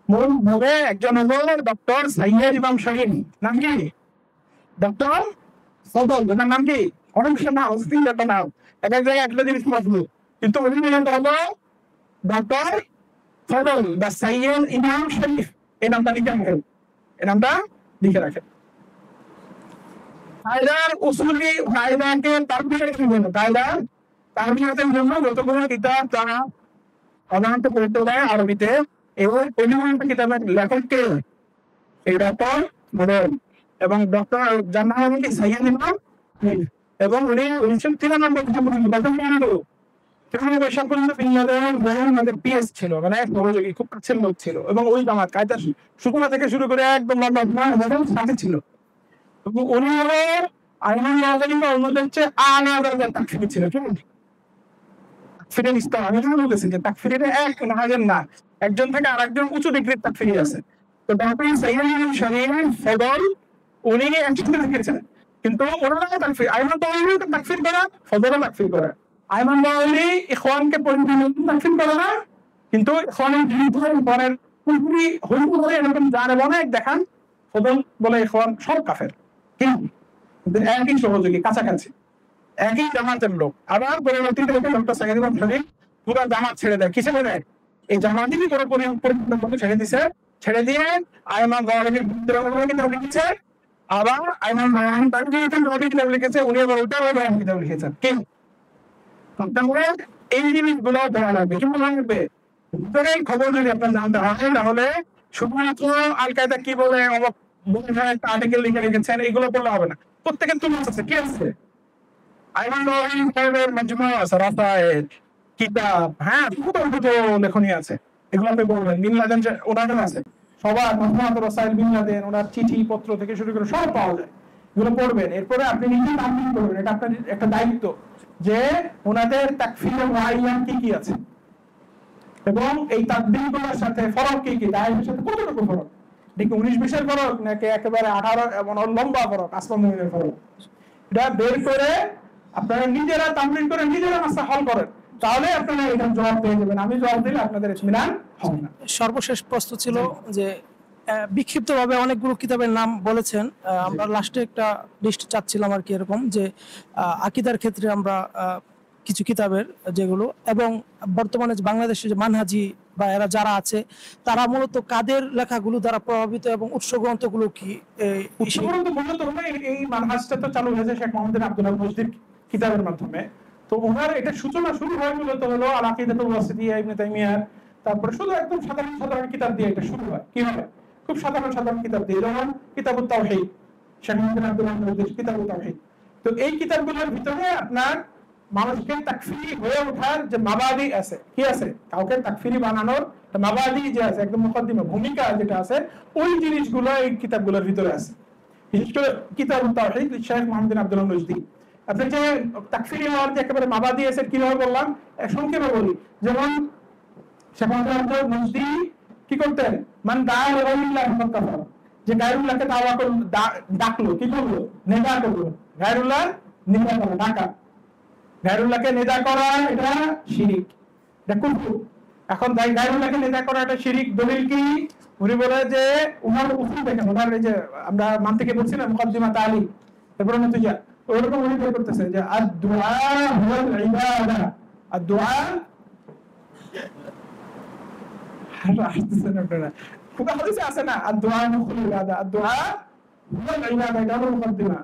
মূল ভাবে একজন হলো ডক্টর সাইয়েদ ইমাম শাহীন। নাম কি? ডক্টর ফজল। ওনার নাম কি? অনেক নাম, অস্থির একটা নাম, এক এক জায়গায় একটা জিনিস মজবুত, কিন্তু অরিজিনালটা হলো ডক্টর ফজল বা সাইয়েদ ইমাম শরীফ। এই নামটা লিখে রাখেন, এই নামটা লিখে রাখেন। কায়দার উসুলি কায়দাকে তারবিয়াতের জন্য, কায়দার তারবিয়াতের জন্য যতগুলো কিতাব তারা সাধারণত পড়তে দেয় আরবিতে, এবং অধিকাংশ কিতাবের লেখককে এই ডক্টর মোড়ল এবং ডক্টর জান্নাত সাইয়েদ ইমাম, এবং উনি 1993 পিএস ছিল, মানে এক সহযোগী খুব কাছের লোক ছিল, এবং ওই জামাত কায়দা সুকুনা থেকে শুরু করে একদম সাথে ছিল। উনি হলো আইমান নাজারির অন্যদের চেয়ে আলা দরজার তাকফির ছিল। তাকফিরের স্তর আমি বলেছি যে তাকফিরের এক হাজার না, একজন থেকে আরেকজন উঁচু ডিগ্রির তাকফির আছে। তো ডক্টর সাইয়েদ ইমাম শরীফ ফজল উনি একসাথে লিখেছেন, কিন্তু ওনারা তাকফির আইমান তাওয়ালি তাকফির করা, ফজলও তাকফির করা। আইমান তাওয়ালি ইখওয়ানকে পরিপূর্ণ তাকফির করে না, কিন্তু ইখওয়ানের বিরুদ্ধে পরের পুরোপুরি হইতে বলে এরকম জানে অনেক দেখান, ফজল বলে ইখওয়ান সব কাফের। কিন্তু একই সহযোগী, কাছাকাছি একই জামাতের লোক। আবার পরবর্তীতে ডক্টর সাইয়েদ ইমাম শরীফ পুরো জামাত ছেড়ে দেয়। কি ছেড়ে দেয়? এই জামাতই পুরো পরিপূর্ণ ছেড়ে দিছে। ছেড়ে দিয়ে আইমান তাওয়ালির বিরুদ্ধে কিতাব লিখেছে, আবার আইমান তাওয়ালি কিতাব লিখেছে, উনি আবার ওটা কিতাব লিখেছেন। কি এই জিনিসগুলো ধরা লাগবে, কি মনে রাখবে? খবর যদি আপনার জানতে হয় তাহলে শুধুমাত্র আল কায়দা কি বলে একটা আর্টিকেল লিখে রেখেছেন, এগুলো বললে হবে না। প্রত্যেকের তোমার আছে, কি আছে? কিতাব, হ্যাঁ, লেখনী আছে, এগুলো আপনি বলবেন। বিন লাদেন ওনার আছে, সবার মোহাম্মদ রাসাইল বিন লাদেন, ওনার চিঠি পত্র থেকে শুরু করে সব পাওয়া যায়, এগুলো পড়বেন। এরপরে আপনি নিজে তাকফির করবেন, এটা আপনার একটা দায়িত্ব যে ওনাদের তাকফিরের মুআয়্যান কি কি আছে এবং এই তাকদীরগুলোর সাথে ফরক কি কি, দায়ের সাথে কতটুকু ফরক, দেখি 19-20 ফরক নাকি একেবারে 18 এমন লম্বা ফরক, আসমান জমিনের ফরক, এটা বের করে আপনারা নিজেরা তামরিন করে নিজেরা মাসা হল করেন, তাহলে আপনারা এটা জবাব পেয়ে যাবেন। আমি জবাব দিলে আপনাদের ইতমিনান হবে না। সর্বশেষ প্রশ্ন ছিল যে বিক্ষিপ্তভাবে অনেকগুলো কিতাবের নাম বলেছেন, আমরা লাস্টে একটা লিস্ট চাচ্ছিলাম আর কি, এরকম যে আকীদার ক্ষেত্রে আমরা কিছু কিতাবের যেগুলো, এবং বর্তমানে যে বাংলাদেশে যে মানহাজি বা এরা যারা আছে তারা মূলত কাদের লেখাগুলো দ্বারা প্রভাবিত এবং উৎস গ্রন্থগুলো কি? এই মানহাজটা তো চালু হয়েছে শেখ মোহাম্মদ আব্দুল্লাহ মজদির কিতাবের মাধ্যমে। তো ওনার এটা সূচনা শুরু হয় মূলত হলো আল আকিদাতুল ওয়াসিতিয়া ইবনে তাইমিয়ার, তারপরে শুধু একদম সাধারণ সাধারণ কিতাব দিয়ে এটা শুরু হয়। কি হয়? খুব সাধারণ সাধারণ কিতাব দিয়ে, যেমন কিতাবুত তাওহীদ, শেখ মোহাম্মদ আব্দুল্লাহ মজদির কিতাবুত তাওহীদ। তো এই কিতাবগুলোর ভিতরে আপনার মানুষকে তাকফিরি হয়ে ওঠার যে মাবাদি আছে, কি আছে, কাউকে তাকফিরি বানানোর মাবাদি যে আছে, একদম মুকদ্দিমা ভূমিকা যেটা আছে, ওই জিনিসগুলো এই কিতাবগুলোর ভিতরে আছে। বিশেষ করে কিতাবুত তাওহীদ শেখ মোহাম্মদ আব্দুল্লাহ মজদি। আপনি যে তাকফিরি হওয়ার যে একেবারে মাবাদি আছে কিভাবে বললাম, সংক্ষেপে বলি। যেমন শেখ মোহাম্মদ আব্দুল্লাহ মজদি কি করতেন, মান দাআ লিগাইরিল্লাহি ফাকাদ কাফার, যে গায়রুল্লাহকে দাওয়া করলো, ডাকলো, কি করলো, নেদা করলো, গায়রুল্লাহ নিদা করা, ডাকা, গায়রুল্লাহকে নেদা করা এটা শিরিক, এটা কুফর। এখন গায়রুল্লাহকে নেদা করা এটা শিরিক, দলিল কি? উনি বলে যে উনার উসুল দেখেন, ওনার এই যে আমরা মানতিকে বলছি না মুকদ্দিমা তালি, এরপরে নতিজা, ওরকম উনি বের করতেছে যে আদ-দুআ হুয়াল ইবাদা, আদ-দুআ আপনারা খুব হাদিসে আছে না, আদ-দুআ হুয়াল ইবাদা, আদ-দুআ হুয়াল ইবাদা, এটা হলো মুকদ্দিমা।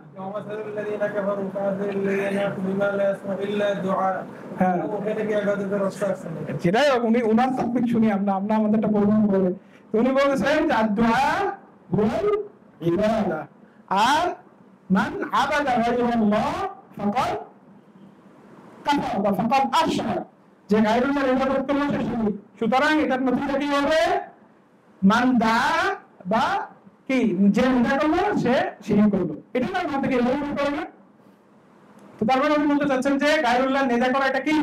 الذين كفروا فأنذر الذين بما لا يسمع إلا الدعاء। হ্যাঁ, ওখানে কি ইবাদতের রাস্তা আছে? যেটাই হোক, উনি ওনার তাকফির শুনি আমরা আমাদেরটা বলবো বলে উনি বলেছেন যে আদ-দুআ হুয়াল ইবাদা, আর মান আবাদা গায়রাল্লাহ ফাকাদ কাফার বা ফাকাদ আশরাক, যে গায়রুল্লাহর ইবাদত করলো সে শিরক। সুতরাং এটার নতিজা কি হবে, মান দা বা কি, যে নেদা করলো সে শিরক করলো, এটা না মন থেকে এমন করবে। তো তারপরে উনি বলতে চাচ্ছেন যে গায়রুল্লাহ নেদা করা এটা কি,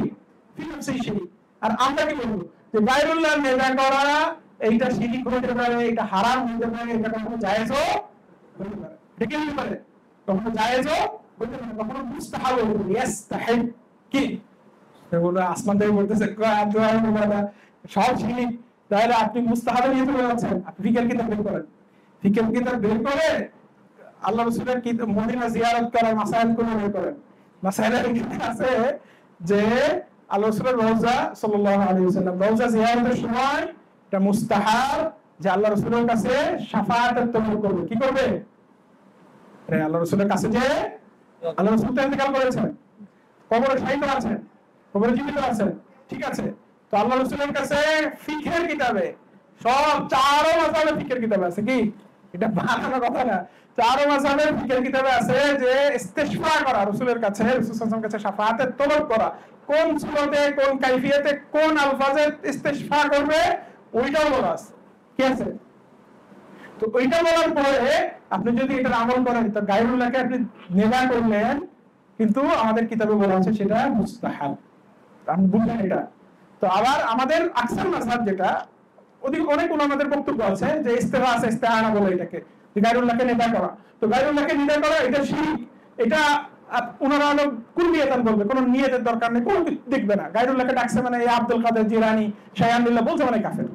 ফি নাফসি শিরক। আর আমরা কি বলবো, যে গায়রুল্লাহ নেদা করা এইটা শিরক হতে পারে, এটা হারাম হতে পারে, এটা কখনো জায়েজও হতে পারে, এটা কি হতে পারে, কখনো জায়েজও হতে পারে, কখনো মুস্তাহাব হতে পারে, ইস্তাহিব কি, এগুলো আসমান থেকে বলতেছে সব শিরক। তাহলে আপনি মুস্তাহাব নিয়ে চলে যাচ্ছেন, আপনি ফিকহের কিতাব বের করেন, ফিকহের কিতাব বের করে আল্লাহ রাসূলের কিতাব মদিনা জিয়ারত করার মাসাইল গুলো বের করেন। মাসাইলের আছে যে আল্লাহ রাসূলের রওজা সাল্লাল্লাহু আলাইহি ওয়াসাল্লাম, রওজা জিয়ারতের সময় এটা মুস্তাহাব যে আল্লাহ রাসূলের কাছে শাফাআতের তলব করবে, কি করবে, আল্লাহ রাসূলের কাছে যে আল্লাহ রাসূল তো ইন্তেকাল করেছেন, কবরে শায়িত আছেন, কবরে জীবিত আছেন, ঠিক আছে। তো আল্লাহ রাসূলের কাছে ফিকহের কিতাবে সব চারো মাযহাবের ফিকহের কিতাবে আছে, কি এটা বানানো কথা না, চারো মাযহাবের ফিকহের কিতাবে আছে যে ইস্তিশফা করা, রাসূলের কাছে, রাসূল সাল্লাল্লাহু আলাইহি ওয়াসাল্লামের কাছে শাফাআতের তলব করা, কোন সূরতে, কোন কাইফিয়তে, কোন আলফাজে ইস্তিশফা করবে, ওইটাও বলা আছে, কি আছে। তো ওইটা বলার পরে আপনি যদি এটা আমল করেন, তো গায়রুল্লাহকে আপনি নেদা করলেন, কিন্তু আমাদের কিতাবে বলা আছে সেটা মুস্তাহাব, আপনি বুঝলেন এটা। তো আবার আমাদের আকসার মাযহাব যেটা, অনেক উলামাদের বক্তব্য আছে যে ইস্তিগহাসা ইস্তিআনা বলে এটাকে, যে গায়রুল্লাহকে নেদা করা। তো গায়রুল্লাহকে নেদা করা এটা শিরক, এটা ওনারা হলো কুল্লিয়াতান বলবে, কোনো নিয়তের দরকার নেই, কোনো কিছু দেখবে না, গায়রুল্লাহকে ডাকছে মানে এই আব্দুল কাদের জিলানী শায়ানুল্লাহ বলছে মানে কাফের।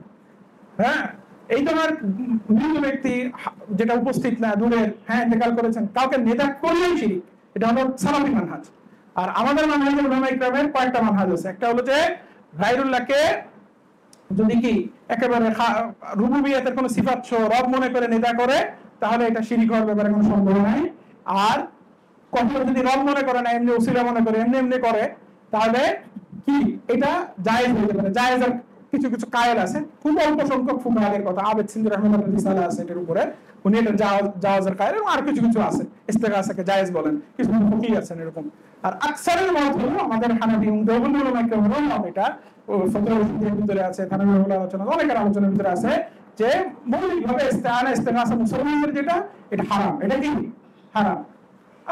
হ্যাঁ, এই তোমার মৃত ব্যক্তি যেটা উপস্থিত না, দূরের, হ্যাঁ ইন্তেকাল করেছেন, কাউকে নেদা করলেই শিরক, এটা হলো সালাফি মানহাজ। আর আমাদের মানহাজে উলামা ইকরামের কয়েকটা মানহাজ আছে। একটা হলো যে গায়রুল্লাহকে যদি কি একেবারে রুবুবিয়াতের কোনো সিফাত সহ রব মনে করে নেদা করে, তাহলে এটা শিরক হওয়ার ব্যাপারে কোনো সন্দেহ নাই। আর কখনো যদি রব মনে করে না, এমনি ওসিলা মনে করে, এমনি এমনি করে, তাহলে কি এটা জায়েজ হতে পারে। জায়েজের কিছু কিছু কায়েল আছে, খুব অল্প সংখ্যক ফুকাহাদের কথা, আবেদ সিন্ধি রহমাতুল্লাহ রিসালা আছে এটার উপরে, উনি এটা জাওয়াজের কায়েল, এবং আর কিছু কিছু আছে ইস্তেগাসাকে জায়েজ বলেন, কিছু ফকিহ আছেন এরকম। আর আকসারের মত হলো আমাদের হানাফি এবং দেওবন্দি উলামায়ে কেরামের মত, এটা ফতোয়া রশিদের ভিতরে আছে, হানাফি উলামার আলোচনা, অনেকের আলোচনার ভিতরে আছে যে মৌলিকভাবে ইস্তেআনা ইস্তেগাসা মুসলমানদের যেটা, এটা হারাম, এটা কি হারাম।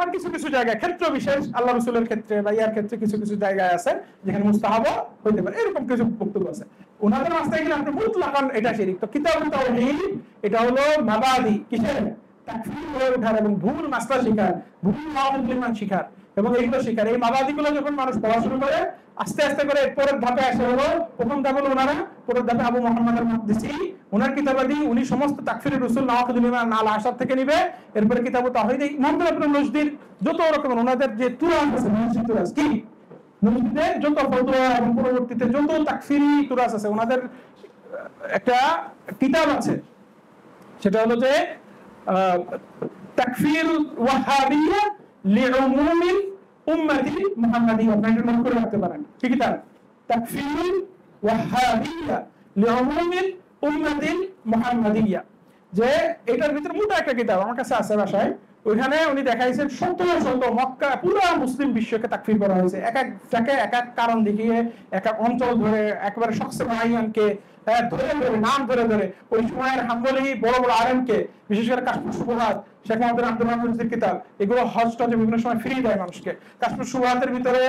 আর কিছু কিছু জায়গায় ক্ষেত্র বিশেষ, আল্লাহ রাসূলের ক্ষেত্রে বা ইয়ার ক্ষেত্রে কিছু কিছু জায়গায় আছে যেখানে মুস্তাহাব হইতে পারে, এরকম কিছু বক্তব্য আছে। ওনাদের রাস্তায় গেলে আপনি মুতলাকান এটা শিরক। তো কিতাবুত তাওহীদ এটা হলো মাবাদি, কিসের? তাকফীর হয়ে ওঠার এবং ভুল মাসলা শিখার, ভুল মাওলানা শিখার এবং এইগুলো শিখার। এই মাবাদিগুলো যখন মানুষ পড়া শুরু করে আস্তে আস্তে করে পরের ধাপে আসে হলো, প্রথম ধাপ হলো ওনারা, পরের ধাপে আবু মুহাম্মদ আল-মাকদিসি, ওনার কিতাবাদি, উনি সমস্ত তাকফীরের রসুল নাওয়াকিদুল ইমান আল আশার থেকে নিবে। এরপরে কিতাবুত তাওহীদ এই মুহাম্মদ ইবনে নজদির যত রকমের ওনাদের যে তুরাস আছে, মসজিদ তুরাস কি নজদিদের যত ফতোয়া এবং পরবর্তীতে যত তাকফীরি তুরাস আছে, ওনাদের একটা কিতাব আছে, সেটা হলো যে তাকফীর ওয়াহাবিয়্যা লিউমুমিল উম্মতি মুহাম্মাদিয়্যা। আপনারা এটা নোট করে রাখতে পারেন, কি কিতাব? তাকফীর ওয়াহাবিয়্যা লিউমুমিল উম্মতি মুহাম্মাদিয়্যা। যে এটার ভিতরে মোটা একটা কিতাব আমার কাছে আছে বাসায়, ওইখানে উনি দেখাইছেন শত শত মক্কা পুরো মুসলিম বিশ্বকে তাকফীর করা হয়েছে, এক একটাকে এক এক কারণ দেখিয়ে, এক এক অঞ্চল ধরে, একবারে শখসে মুআয়্যানকে ধরে ধরে, নাম ধরে ধরে, ওই সময়ের হাম্বলি বড় বড় আলেমকে, বিশেষ করে কাশফুস শুবহাত, শেখ মুহাম্মদ আব্দুর রহমানের কিতাব, এগুলো হজ টজে বিভিন্ন সময় ফ্রি দেয় মানুষকে। কাশফুস শুবহাতের ভিতরে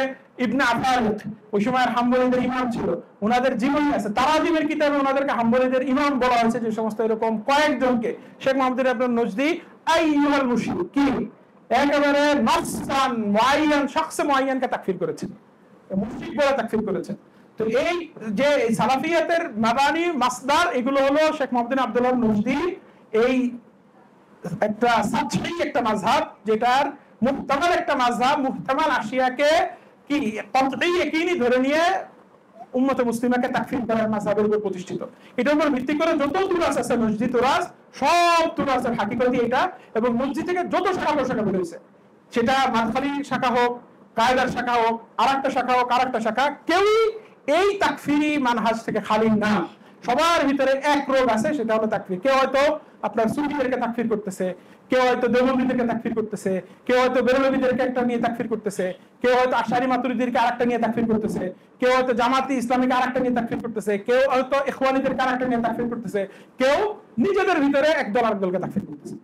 ইবনে আফারুত, ওই সময়ের হাম্বলিদের ইমাম ছিল, ওনাদের জীবনী আছে। তারাজিমের কিতাবে ওনাদেরকে হাম্বলিদের ইমাম বলা হয়েছে, যে সমস্ত এরকম কয়েকজনকে। শেখ মুহাম্মদ আব্দুল নজদি আইয়ুহাল মুশরিক কি একেবারে নাসসান মুআয়্যান, শখসে মুআয়্যানকে তাকফীর করেছেন, মুশরিক বলে তাকফীর করেছেন। তো এই যে সালাফিয়াতের মাবানি মাসদার, এগুলো হলো শেখ মুহাম্মদ আব্দুল্লাহ নজদি, এই একটা সাতশী একটা মাযহাব, যেটার মুহতামাল একটা মাযহাব, মুহতামাল আশিয়াকে কি কতই ইয়াকিনি ধরে নিয়ে উম্মতে মুসলিমাকে তাকফীর করার মাযহাবের উপর প্রতিষ্ঠিত। এটার উপর ভিত্তি করে যত তুরাস আছে, মসজিদ তুরাস, সব তুরাসের হাকিকতি এটা। এবং মসজিদ থেকে যত শাখা প্রশাখা বের হয়েছে, সেটা মাদখালি শাখা হোক, কায়দার শাখা হোক, আরেকটা শাখা হোক, আরেকটা শাখা, কেউই এই তাকফীরি মানহাজ থেকে খালি না। সবার ভিতরে এক রোগ আছে, সেটা হলো তাকফীর। কেউ হয়তো আপনার সুফিদেরকে তাকফীর করতেছে, কেউ হয়তো দেওবন্দীদেরকে তাকফীর করতেছে, কেউ হয়তো বেরলভীদেরকে একটা নিয়ে তাকফীর করতেছে, কেউ হয়তো আশারি মাতুরিদিদেরকে আরেকটা নিয়ে তাকফীর করতেছে, কেউ হয়তো জামাতি ইসলামীকে আরেকটা নিয়ে তাকফীর করতেছে, কেউ হয়তো ইখওয়ানীদেরকে আরেকটা নিয়ে তাকফীর করতেছে, কেউ নিজেদের ভিতরে একদল আরেকদলকে তাকফীর করতেছে।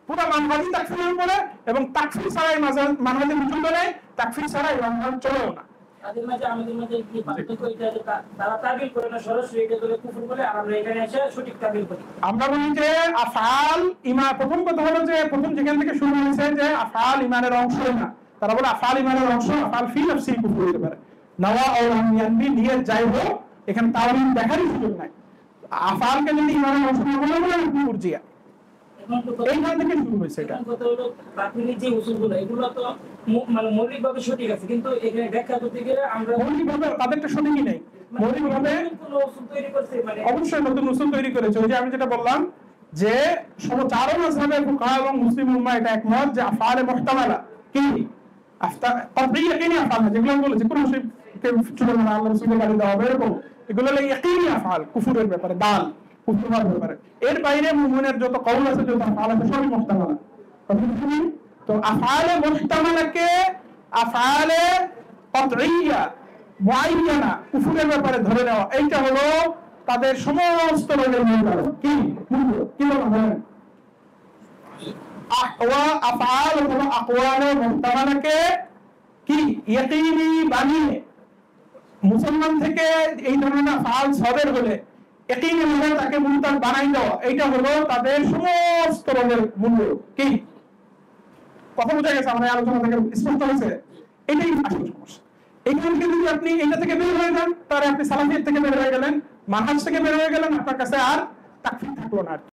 পুরো মানহাজি তাকফীরের উপরে, এবং তাকফীর ছাড়াই মানহাজি মুজুদ নেই, তাকফীর ছাড়াই মানহাজ চলেও না। তাদের মাঝে আমাদের মাঝে কি পার্থক্য? এটা যে তারা তাবিল করে না, সরাসরি এটা করে কুফর বলে, আর আমরা এখানে এসে সঠিক তাবিল করি। আমরা বলি যে আফআল ইমান, প্রথম কথা হলো যে প্রথম যেখান থেকে শুরু হয়েছে যে আফআল ইমানের অংশ না, তারা বলে আফআল ইমানের অংশ, আফআল ফি নাফসি কুফর হতে পারে, নওয়া ও ইয়ানবি নিয়ত যাই হোক, এখানে তাওহীদ দেখারই সুযোগ নাই। আফআলকে যদি ইমানের অংশ না বলে বলে মুরজিয়া, এইখান থেকে শুরু হয়েছে এটা। কথা হলো তাকফীরি যে উসুলগুলো, এগুলো তো মানে মৌলিকভাবে সঠিক আছে, কিন্তু এখানে ব্যাখ্যা করতে গেলে আমরা মৌলিকভাবে তাদেরটা সঠিকই নেই। মৌলিকভাবে কোন উসুল তৈরি করছে, মানে অবশ্যই নতুন উসুল তৈরি করেছে। ওই যে আমি যেটা বললাম যে চারো মাযহাবের ফুকাহা এবং মুসলিম উম্মাহ এটা একমত যে আফআলে মুহতামালা কি তাকফীর ইয়াকিনি আফআল, যেগুলো আমি বলেছি কোন মুশরিককে চলে না, আল্লাহ রাসূলের গালি দেওয়া হবে এরকম, এগুলো হলো ইয়াকিনি আফআল, কুফরের ব্যাপারে, দাল কুফরের ব্যাপারে। এর বাইরে মুমিনের যত কওল আছে, যত আফআল আছে, সবই মুহতামালা। তো আফআলে মুহতামালাকে আফআলে কতইয়া মুআয়্যানা কুফরের ব্যাপারে ধরে নেওয়া, এইটা হলো তাদের সমস্ত রোগের মূল কারণ। কি কি বলেন? আফআল অথবা আকওয়ালে মুহতামালাকে কি ইয়াকিনি বানিয়ে মুসলমান থেকে এই ধরনের আফআল সদর হলে ইয়াকিনি মানে তাকে মুনতাজ বানাই দেওয়া, এইটা হলো তাদের সমস্ত রোগের মূল। কি কথা বোঝা গেছে? আমরা আলোচনা থেকে স্পষ্ট হয়েছে, এটাই আসল সমস্যা। এইখানকে যদি আপনি এটা থেকে বের হয়ে যান, তাহলে আপনি সালাফিয়ত থেকে বের হয়ে গেলেন, মানহাজ থেকে বের হয়ে গেলেন, আপনার কাছে আর তাকফীর থাকলো না।